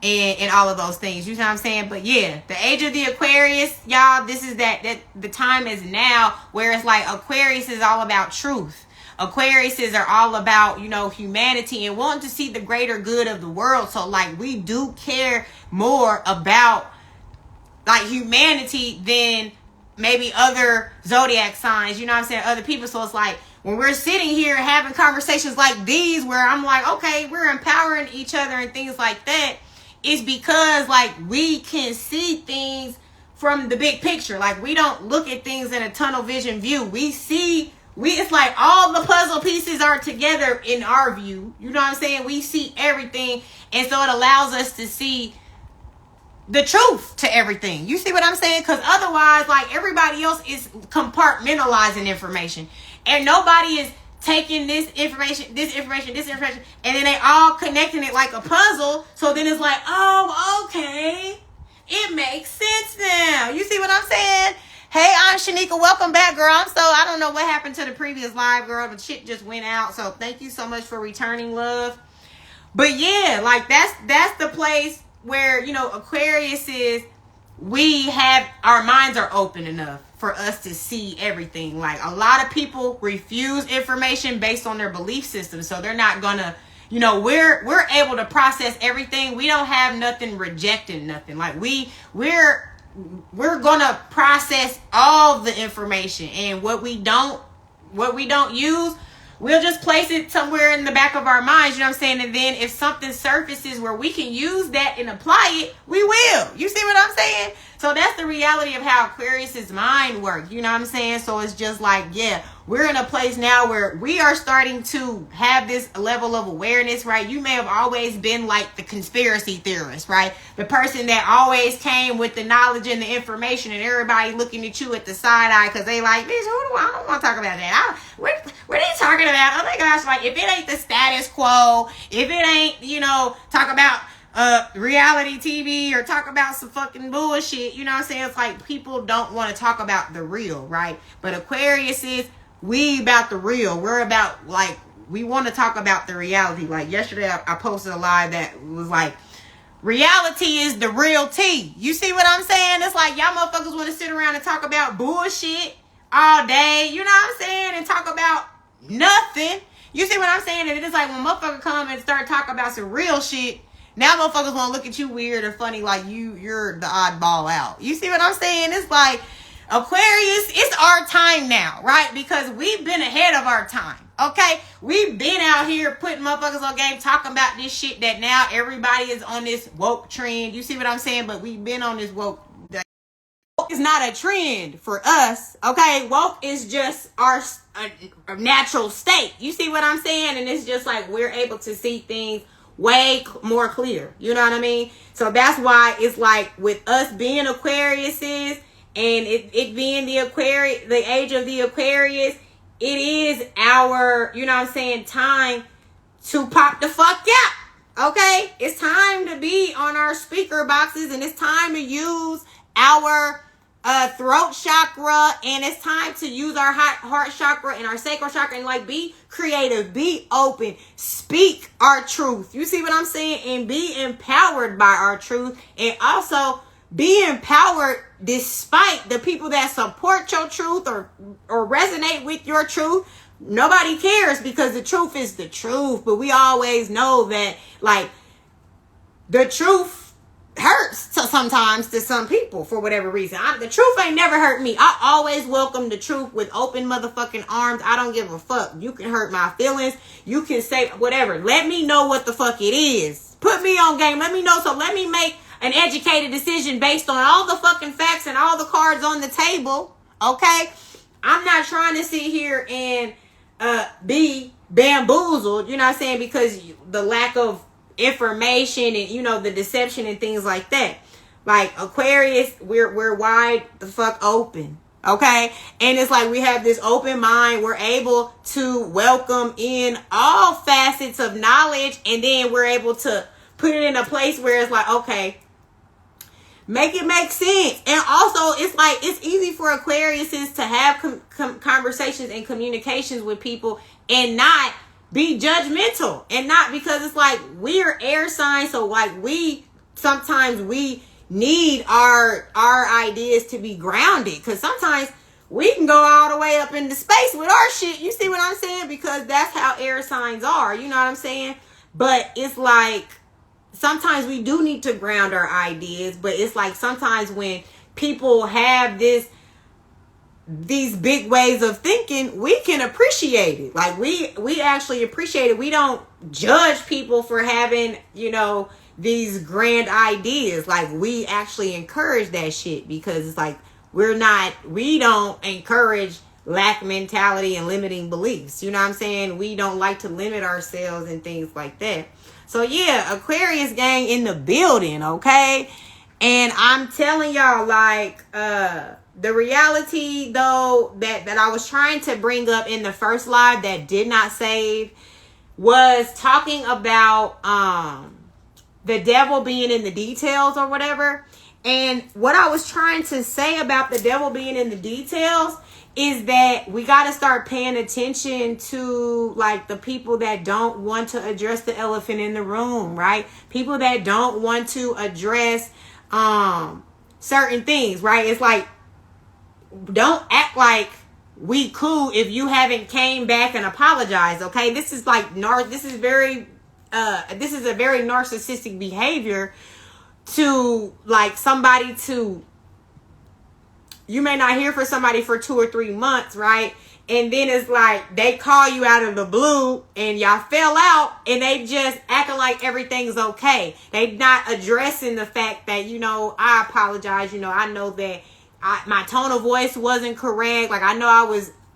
in all of those things. You know what I'm saying? But yeah, the age of the Aquarius, y'all, this is that the time is now where it's like Aquarius is all about truth. Aquariuses are all about, humanity and wanting to see the greater good of the world. So like, we do care more about like humanity than maybe other zodiac signs, you know what I'm saying, other people. So it's like, when we're sitting here having conversations like these where I'm like, okay, we're empowering each other and things like that, it's because like we can see things from the big picture. Like, we don't look at things in a tunnel vision view. It's like all the puzzle pieces are together in our view. You know what I'm saying? We see everything. And so it allows us to see the truth to everything. You see what I'm saying? Because otherwise, like, everybody else is compartmentalizing information. And nobody is taking this information, and then they all connecting it like a puzzle. So then it's like, oh, okay, it makes sense now. You see what I'm saying? Hey, I'm Shanika. Welcome back, girl. I don't know what happened to the previous live, girl, but shit just went out. So thank you so much for returning, love. But yeah, like, that's the place where, Aquarius is, we have, our minds are open enough for us to see everything. Like, a lot of people refuse information based on their belief system. So they're not gonna, we're able to process everything. We don't have nothing rejecting nothing. Like, we're gonna process all the information, and what we don't use, we'll just place it somewhere in the back of our minds, you know what I'm saying? And then if something surfaces where we can use that and apply it, we will. You see what I'm saying? So that's the reality of how Aquarius's mind works, you know what I'm saying? So it's just like, yeah, we're in a place now where we are starting to have this level of awareness, right? You may have always been like the conspiracy theorist, right? The person that always came with the knowledge and the information, and everybody looking at you at the side eye because they like, bitch, I don't want to talk about that. What are you talking about? Oh my gosh, like, if it ain't the status quo, if it ain't, talk about reality TV or talk about some fucking bullshit, you know what I'm saying? It's like, people don't want to talk about the real, right? But Aquarius is, we about the real. We're about, like, we want to talk about the reality. Like, yesterday I posted a live that was like, reality is the real tea. You see what I'm saying? It's like, y'all motherfuckers want to sit around and talk about bullshit all day, you know what I'm saying? And talk about nothing. You see what I'm saying? And it's like, when motherfuckers come and start talking about some real shit, now motherfuckers want to look at you weird or funny, like you're the oddball out. You see what I'm saying? It's like, Aquarius, it's our time now, right? Because we've been ahead of our time, okay? We've been out here putting motherfuckers on game, talking about this shit that now everybody is on this woke trend. You see what I'm saying? But we've been on this woke. Woke is not a trend for us, okay? Woke is just our natural state. You see what I'm saying? And it's just like, we're able to see things way more clear. You know what I mean? So that's why it's like, with us being Aquariuses, and it being the age of the Aquarius, it is our, you know what I'm saying, time to pop the fuck out. Okay? It's time to be on our speaker boxes, and it's time to use our throat chakra, and it's time to use our heart chakra and our sacral chakra and like be creative, be open, speak our truth. You see what I'm saying? And be empowered by our truth, and also be empowered despite the people that support your truth or resonate with your truth. Nobody cares because the truth is the truth, but we always know that like the truth hurts sometimes to some people for whatever reason. The truth ain't never hurt me. I always welcome the truth with open motherfucking arms. I don't give a fuck. You can hurt my feelings. You can say whatever. Let me know what the fuck it is. Put me on game. Let me know. So let me make an educated decision based on all the fucking facts and all the cards on the table. Okay? I'm not trying to sit here and be bamboozled, you know what I'm saying, because the lack of information and, you know, the deception and things like that. Like Aquarius, we're wide the fuck open. Okay? And it's like we have this open mind. We're able to welcome in all facets of knowledge, and then we're able to put it in a place where it's like, okay, make it make sense. And also, it's like it's easy for Aquariuses to have conversations and communications with people and not be judgmental, and not, because it's like we're air signs, so like sometimes we need our ideas to be grounded, because sometimes we can go all the way up into space with our shit. You see what I'm saying? Because that's how air signs are. You know what I'm saying? But it's like sometimes we do need to ground our ideas, but it's like sometimes when people have these big ways of thinking, we can appreciate it. Like we actually appreciate it. We don't judge people for having, you know, these grand ideas. Like we actually encourage that shit, because it's like we don't encourage lack mentality and limiting beliefs. You know what I'm saying? We don't like to limit ourselves and things like that. So yeah, Aquarius gang in the building, okay? And I'm telling y'all, like, the reality, though, that I was trying to bring up in the first live that did not save was talking about the devil being in the details or whatever. And what I was trying to say about the devil being in the details is that we got to start paying attention to like the people that don't want to address the elephant in the room, right? People that don't want to address certain things, right? It's like, don't act like we cool if you haven't came back and apologized, okay? This is like this is a very narcissistic behavior to like somebody to, you may not hear from somebody for 2 or 3 months, right? And then it's like they call you out of the blue and y'all fell out and they just acting like everything's okay. They not addressing the fact that, you know, I apologize. You know, I know that my tone of voice wasn't correct. Like I know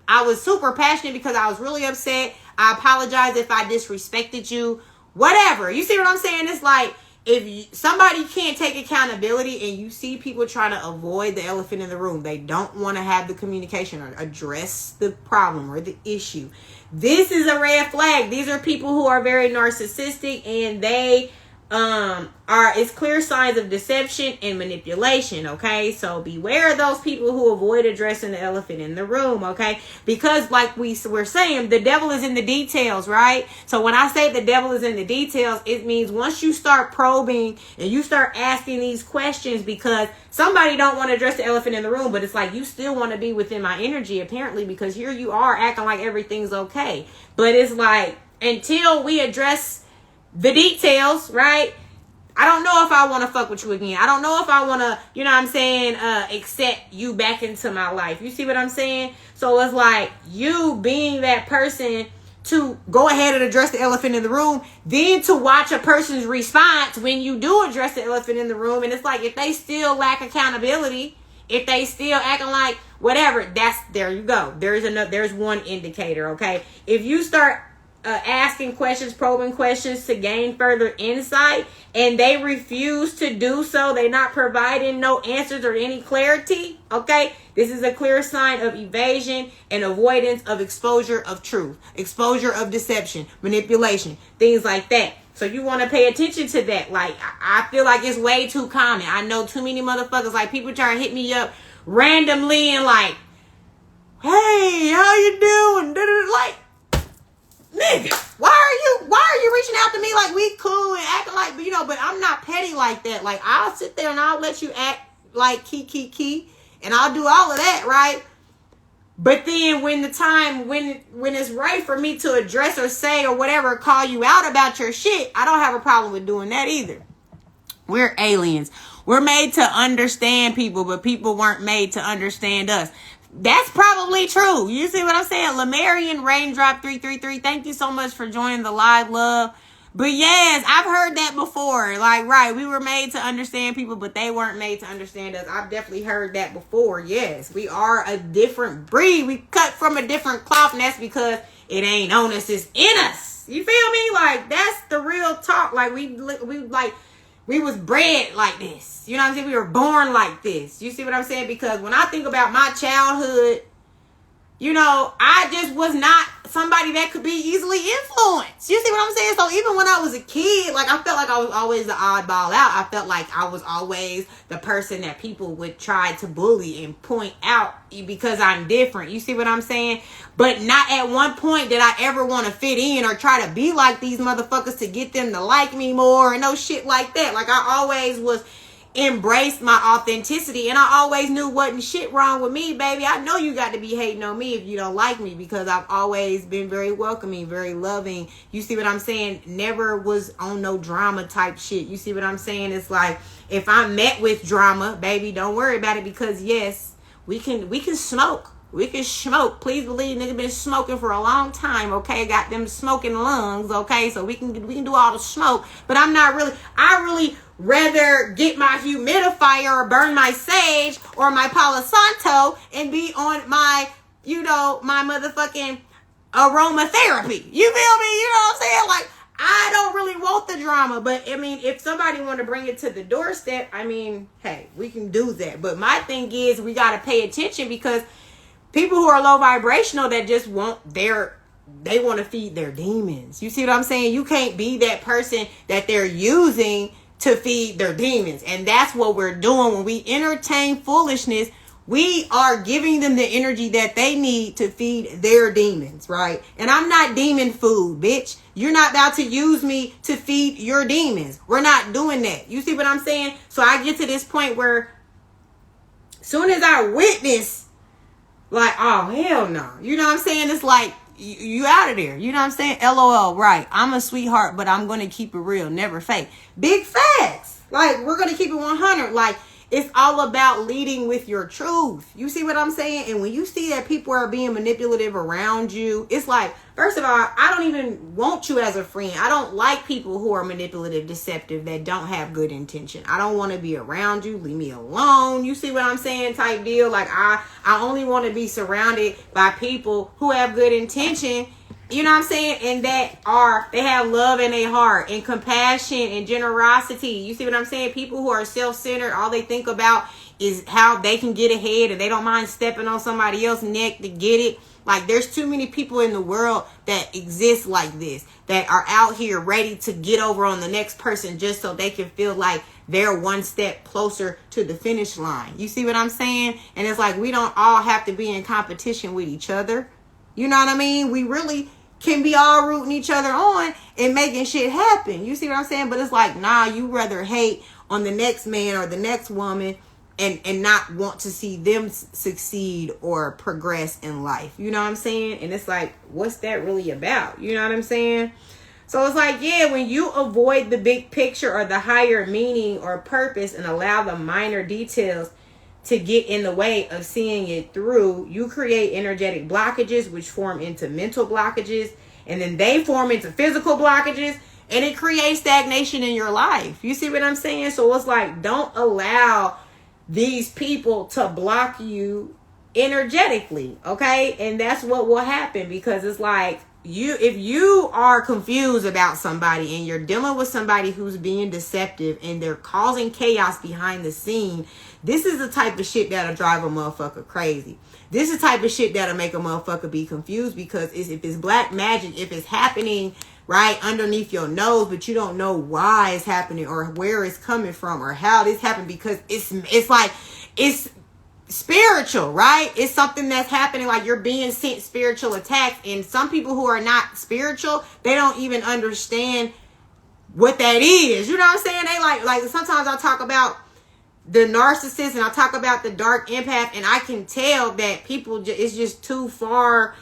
I was super passionate because I was really upset. I apologize if I disrespected you. Whatever. You see what I'm saying? It's like if somebody can't take accountability and you see people trying to avoid the elephant in the room, they don't want to have the communication or address the problem or the issue. This is a red flag. These are people who are very narcissistic, and they it's clear signs of deception and manipulation, okay? So beware of those people who avoid addressing the elephant in the room, okay? Because like we're saying, the devil is in the details, right? So when I say the devil is in the details, it means once you start probing and you start asking these questions, because somebody don't want to address the elephant in the room, but it's like you still want to be within my energy apparently, because here you are acting like everything's okay. But it's like until we address the details, right? I don't know if I want to fuck with you again. I don't know if I want to, you know what I'm saying, accept you back into my life. You see what I'm saying? So it's like you being that person to go ahead and address the elephant in the room, then to watch a person's response when you do address the elephant in the room. And it's like, if they still lack accountability, if they still acting like whatever, there you go. There's one indicator, okay? If you start asking questions, probing questions to gain further insight, and they refuse to do so, they're not providing no answers or any clarity, okay? This is a clear sign of evasion and avoidance of exposure of truth, exposure of deception, manipulation, things like that. So you want to pay attention to that. Like, I feel like it's way too common. I know too many motherfuckers, like people try to hit me up randomly and like, hey, how you doing? Like, nigga, why are you reaching out to me like we cool and acting like, but I'm not petty like that. Like, I'll sit there and I'll let you act like key, and I'll do all of that, right? But then when it's right for me to address or say or whatever, call you out about your shit, I don't have a problem with doing that either. We're aliens. We're made to understand people, but people weren't made to understand us. That's probably true. You see what I'm saying? Lemurian Raindrop 333. Thank you so much for joining the live, love. But yes, I've heard that before. Like, right, we were made to understand people, but they weren't made to understand us. I've definitely heard that before. Yes, we are a different breed. We cut from a different cloth, and that's because it ain't on us, it's in us. You feel me? Like, that's the real talk. Like, we was bred like this. You know what I'm saying? We were born like this. You see what I'm saying? Because when I think about my childhood, I just was not somebody that could be easily influenced. You see what I'm saying? So even when I was a kid, like, I felt like I was always the oddball out. I felt like I was always the person that people would try to bully and point out because I'm different. You see what I'm saying? But not at one point did I ever want to fit in or try to be like these motherfuckers to get them to like me more and no shit like that. Like, I always was embraced my authenticity, and I always knew wasn't shit wrong with me, baby. I know you got to be hating on me if you don't like me, because I've always been very welcoming, very loving. You see what I'm saying? Never was on no drama type shit. You see what I'm saying? It's like, if I'm met with drama, baby, don't worry about it, because yes, we can smoke. We can smoke. Please believe, nigga been smoking for a long time, okay? Got them smoking lungs, okay? So we can do all the smoke, but I really rather get my humidifier or burn my sage or my Palo Santo and be on my, my motherfucking aromatherapy. You feel me? You know what I'm saying? Like, I don't really want the drama, but I mean, if somebody want to bring it to the doorstep, I mean, hey, we can do that. But my thing is, we got to pay attention, because people who are low vibrational that just they want to feed their demons. You see what I'm saying? You can't be that person that they're using to feed their demons. And that's what we're doing when we entertain foolishness. We are giving them the energy that they need to feed their demons, right? And I'm not demon food, bitch. You're not about to use me to feed your demons. We're not doing that. You see what I'm saying? So I get to this point where soon as I witness, like, oh, hell no. You know what I'm saying? It's like, you out of there. You know what I'm saying? LOL, right. I'm a sweetheart, but I'm going to keep it real. Never fake. Big facts. Like, we're going to keep it 100. Like, it's all about leading with your truth. You see what I'm saying? And when you see that people are being manipulative around you, it's like, first of all, I don't even want you as a friend. I don't like people who are manipulative, deceptive, that don't have good intention. I don't want to be around you. Leave me alone. You see what I'm saying? Type deal. Like, I only want to be surrounded by people who have good intention. You know what I'm saying? And they have love in their heart and compassion and generosity. You see what I'm saying? People who are self-centered, all they think about is how they can get ahead, and they don't mind stepping on somebody else's neck to get it. Like, there's too many people in the world that exist like this, that are out here ready to get over on the next person just so they can feel like they're one step closer to the finish line. You see what I'm saying? And it's like, we don't all have to be in competition with each other. You know what I mean? We really can be all rooting each other on and making shit happen. You see what I'm saying? But it's like, nah, you rather hate on the next man or the next woman and not want to see them succeed or progress in life. You know what I'm saying? And it's like, what's that really about? You know what I'm saying? So it's like, yeah, when you avoid the big picture or the higher meaning or purpose and allow the minor details to get in the way of seeing it through, you create energetic blockages, which form into mental blockages, and then they form into physical blockages, and it creates stagnation in your life. You see what I'm saying? So it's like, don't allow these people to block you energetically, okay? And that's what will happen, because it's like, if you are confused about somebody and you're dealing with somebody who's being deceptive and they're causing chaos behind the scene, this is the type of shit that'll drive a motherfucker crazy. This is the type of shit that'll make a motherfucker be confused, because if it's black magic, if it's happening right underneath your nose, but you don't know why it's happening or where it's coming from or how this happened, because it's like, it's spiritual, right? It's something that's happening, like you're being sent spiritual attacks. And some people who are not spiritual, they don't even understand what that is. You know what I'm saying? They like sometimes I talk about the narcissist and I talk about the dark empath, and I can tell that people it's just too far,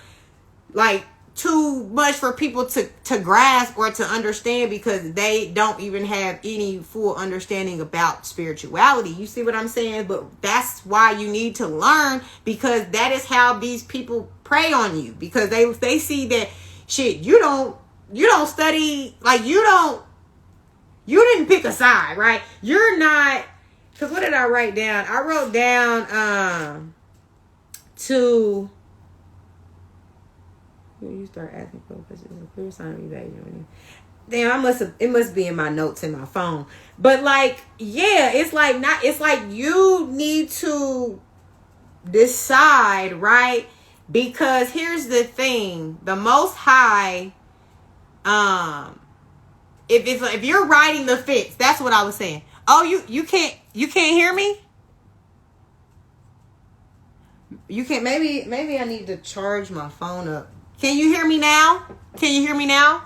like too much for people to grasp or to understand, because they don't even have any full understanding about spirituality. You see what I'm saying? But that's why you need to learn, because that is how these people prey on you, because they see that shit, you don't study, like you didn't pick a side, right? You're not, because what did I write down? I wrote down to when you start asking for questions, it's a clear sign of evaluating. Damn, it must be in my notes in my phone. But like, yeah, it's like you need to decide, right? Because here's the thing, the Most High, if you're riding the fence, that's what I was saying. Oh, you can't hear me? You can't, maybe I need to charge my phone up. Can you hear me now? Can you hear me now?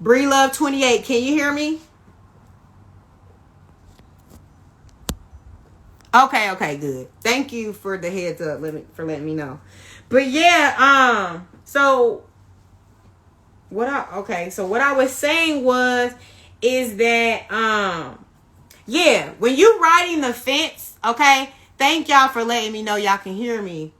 Bree Love 28, can you hear me? Okay, good. Thank you for the heads up, for letting me know. But yeah, so what I was saying is that yeah, when you riding the fence, okay, thank y'all for letting me know y'all can hear me.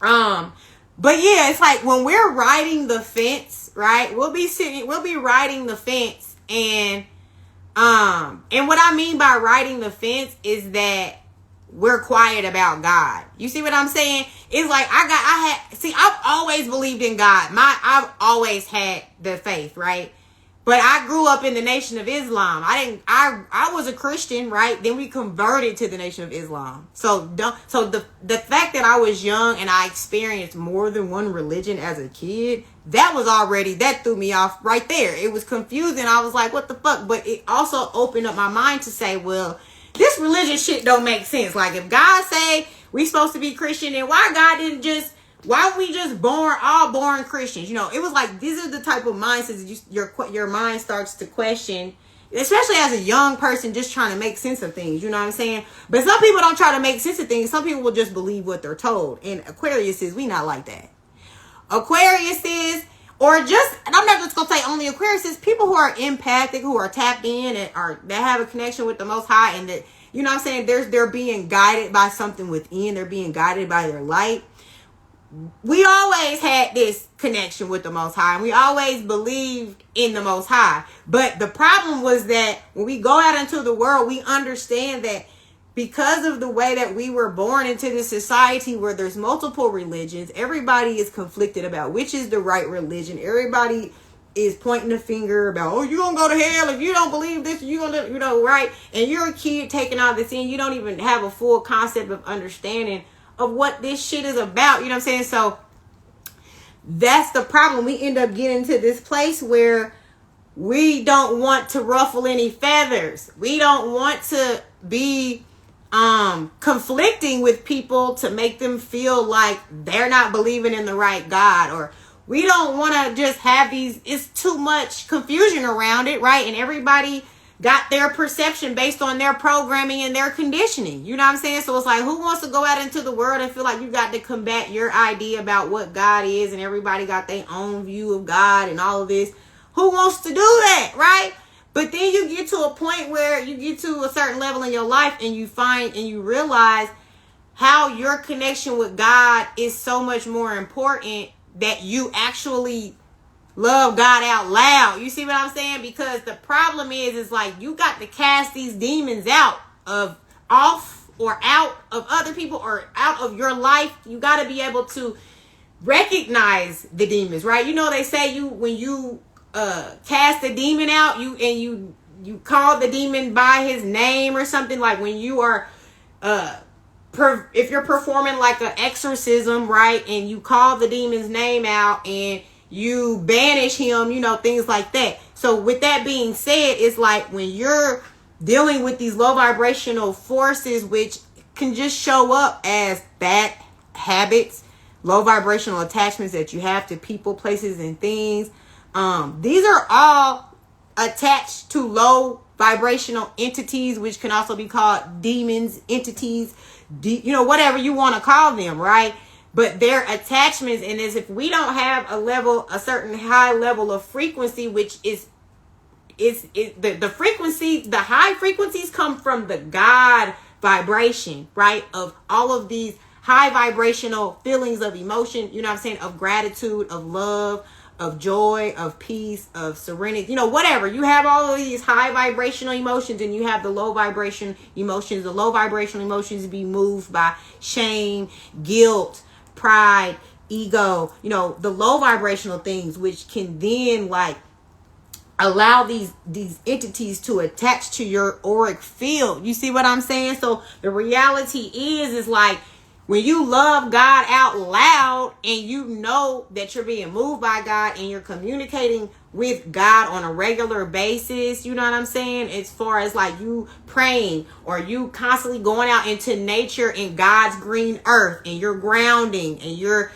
But yeah, it's like when we're riding the fence, right? We'll be riding the fence, and what I mean by riding the fence is that we're quiet about God. You see what I'm saying? It's like I've always believed in God. I've always had the faith, right? But I grew up in the Nation of Islam. I was a Christian, right? Then we converted to the Nation of Islam. So the fact that I was young and I experienced more than one religion as a kid, that threw me off right there. It was confusing. I was like, what the fuck? But it also opened up my mind to say, well, this religion shit don't make sense. Like, if God say we supposed to be Christian, then why we just born Christians? You know, it was like, these are the type of mindsets your mind starts to question, especially as a young person just trying to make sense of things. You know what I'm saying? But some people don't try to make sense of things. Some people will just believe what they're told. And Aquarius is, we not like that. Aquarius is, and I'm not just going to say only Aquarius is, people who are empathic, who are tapped in and that have a connection with the Most High, and that, you know what I'm saying, they're being guided by something within. They're being guided by their light. We always had this connection with the Most High, and we always believed in the Most High. But the problem was that when we go out into the world, we understand that because of the way that we were born into this society where there's multiple religions, everybody is conflicted about which is the right religion. Everybody is pointing the finger about, oh, you're going to go to hell if you don't believe this, you're going to, you know, right? And you're a kid taking all this in. You don't even have a full concept of understanding of what this shit is about. You know what I'm saying? So that's the problem. We end up getting to this place where we don't want to ruffle any feathers. We don't want to be conflicting with people to make them feel like they're not believing in the right God, or we don't want to just have it's too much confusion around it, right? And everybody got their perception based on their programming and their conditioning. You know what I'm saying? So it's like, who wants to go out into the world and feel like you got to combat your idea about what God is, and everybody got their own view of God and all of this? Who wants to do that, right? But then you get to a point where you get to a certain level in your life and you realize how your connection with God is so much more important, that you actually love God out loud. You see what I'm saying? Because the problem is like, you got to cast these demons out of other people or out of your life. You got to be able to recognize the demons, right? You know, they say when you cast the demon out, you call the demon by his name or something. Like when you are if you're performing like an exorcism, right, and you call the demon's name out and you banish him, you know, things like that. So with that being said, it's like when you're dealing with these low vibrational forces, which can just show up as bad habits, low vibrational attachments that you have to people, places, and things. These are all attached to low vibrational entities, which can also be called demons, entities, whatever you want to call them, right? But their attachments, and as if we don't have a certain high level of frequency, which is the frequency, the high frequencies come from the God vibration, right? Of all of these high vibrational feelings of emotion, of gratitude, of love, of joy, of peace, of serenity, whatever. You have all of these high vibrational emotions, and you have the low vibration emotions. The low vibrational emotions be moved by shame, guilt, pride, ego, the low vibrational things, which can then allow these entities to attach to your auric field. You see what I'm saying? So the reality is when you love God out loud and you know that you're being moved by God and you're communicating with God on a regular basis, you know what I'm saying? As far as you praying, or you constantly going out into nature in God's green earth, and you're grounding, and you're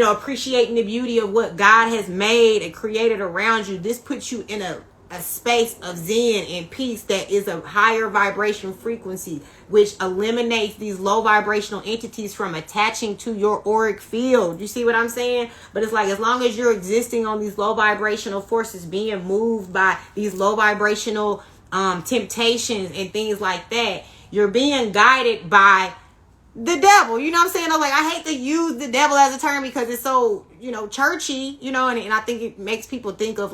appreciating the beauty of what God has made and created around you. This puts you in a space of zen and peace that is a higher vibration frequency, which eliminates these low vibrational entities from attaching to your auric field. You see what I'm saying? But it's as long as you're existing on these low vibrational forces, being moved by these low vibrational temptations and things like that, you're being guided by the devil. You know what I'm saying? I hate to use the devil as a term because it's so, churchy, and I think it makes people think of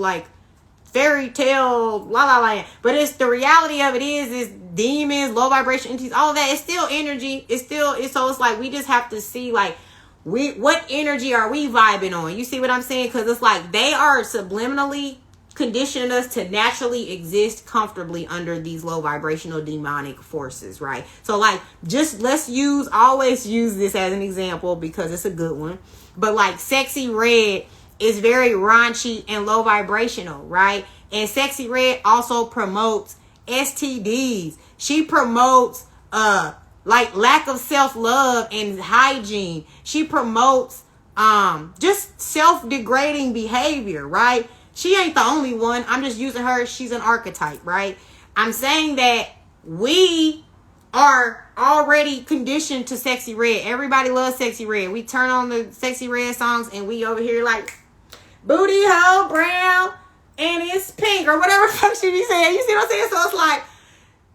fairy tale, la la land. But it's the reality of it is demons, low vibration entities, all of that. It's still energy. So it's we just have to see what energy are we vibing on? You see what I'm saying? Because it's they are subliminally conditioning us to naturally exist comfortably under these low vibrational demonic forces, right? So just let's always use this as an example because it's a good one. But Sexy Red is very raunchy and low vibrational, right? And Sexy Red also promotes STDs. She promotes lack of self-love and hygiene. She promotes just self-degrading behavior, right? She ain't the only one. I'm just using her. She's an archetype, right? I'm saying that we are already conditioned to Sexy Red. Everybody loves Sexy Red. We turn on the Sexy Red songs and we over here booty hole brown and it's pink or whatever fuck she be saying. You see what I'm saying? So it's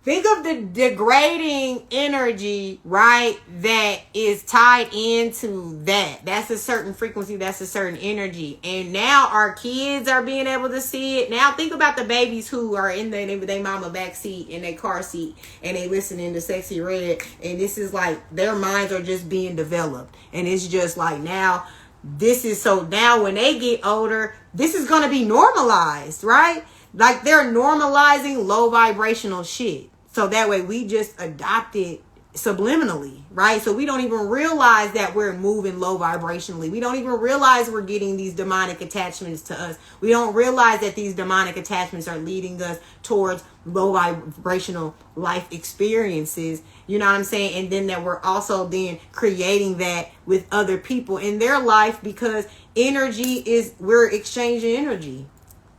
think of the degrading energy, right? That is tied into that. That's a certain frequency. That's a certain energy. And now our kids are being able to see it. Now think about the babies who are in their mama back seat, in their car seat, and they listening to Sexy Red. And this is their minds are just being developed. And it's just now, now when they get older, this is going to be normalized, right? They're normalizing low vibrational shit. So that way we just adopt it subliminally, right? So we don't even realize that we're moving low vibrationally. We don't even realize we're getting these demonic attachments to us. We don't realize that these demonic attachments are leading us towards low vibrational life experiences. You know what I'm saying? And then that we're also then creating that with other people in their life because we're exchanging energy.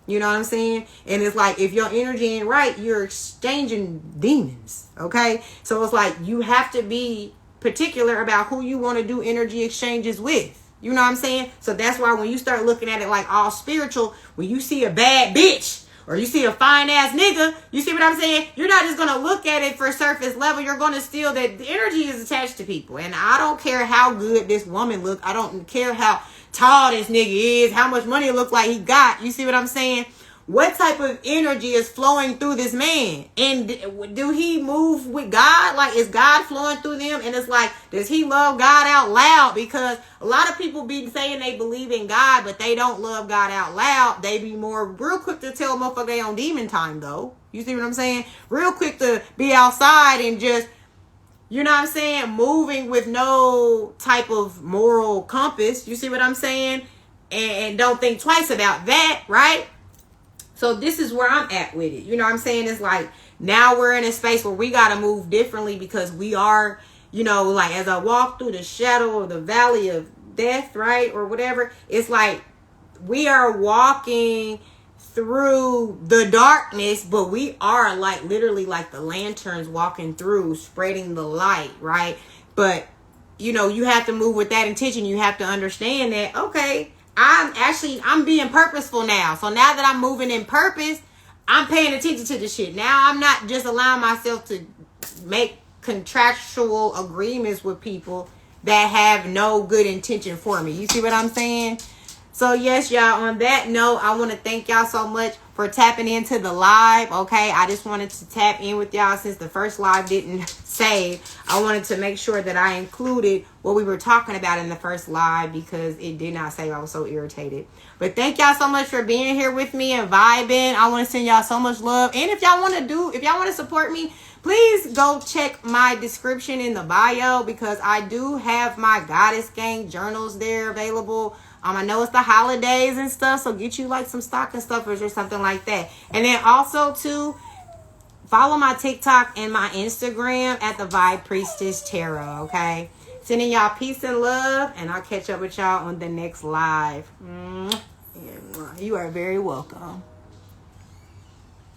You know what I'm saying? And it's if your energy ain't right, you're exchanging demons. Okay? So it's you have to be particular about who you want to do energy exchanges with. You know what I'm saying? So that's why when you start looking at it all spiritual, when you see a bad bitch or you see a fine ass nigga, you see what I'm saying? You're not just going to look at it for surface level. You're going to steal that the energy is attached to people. And I don't care how good this woman look. I don't care how tall this nigga is, how much money it look like he got. You see what I'm saying? What type of energy is flowing through this man? And do he move with God? Is God flowing through them? And it's does he love God out loud? Because a lot of people be saying they believe in God, but they don't love God out loud. They be real quick to tell a motherfucker they on demon time, though. You see what I'm saying? Real quick to be outside and just, you know what I'm saying, moving with no type of moral compass. You see what I'm saying? And don't think twice about that, right? So this is where I'm at with it. You know what I'm saying? It's Now we're in a space where we got to move differently because we are, you know, like as I walk through the shadow of the valley of death, right? Or whatever. It's like we are walking through the darkness, but we are like literally like the lanterns walking through, spreading the light, right? But you know, you have to move with that intention. You have to understand that, okay, I'm being purposeful now. So now that I'm moving in purpose, I'm paying attention to the shit. Now I'm not just allowing myself to make contractual agreements with people that have no good intention for me. You see what I'm saying? So yes, y'all, on that note, I want to thank y'all so much for tapping into the live. Okay, I just wanted to tap in with y'all since the first live didn't save. I wanted to make sure that I included what we were talking about in the first live because it did not save. I was so irritated. But thank y'all so much for being here with me and vibing. I want to send y'all so much love. And if y'all want to support me, please go check my description in the bio because I do have my Goddess Gang journals there available. I know it's the holidays and stuff, so get you like some stocking stuffers or something like that. And then also too, follow my TikTok and my Instagram at the Vibe Priestess Tarot, okay? Sending y'all peace and love, and I'll catch up with y'all on the next live. You are very welcome.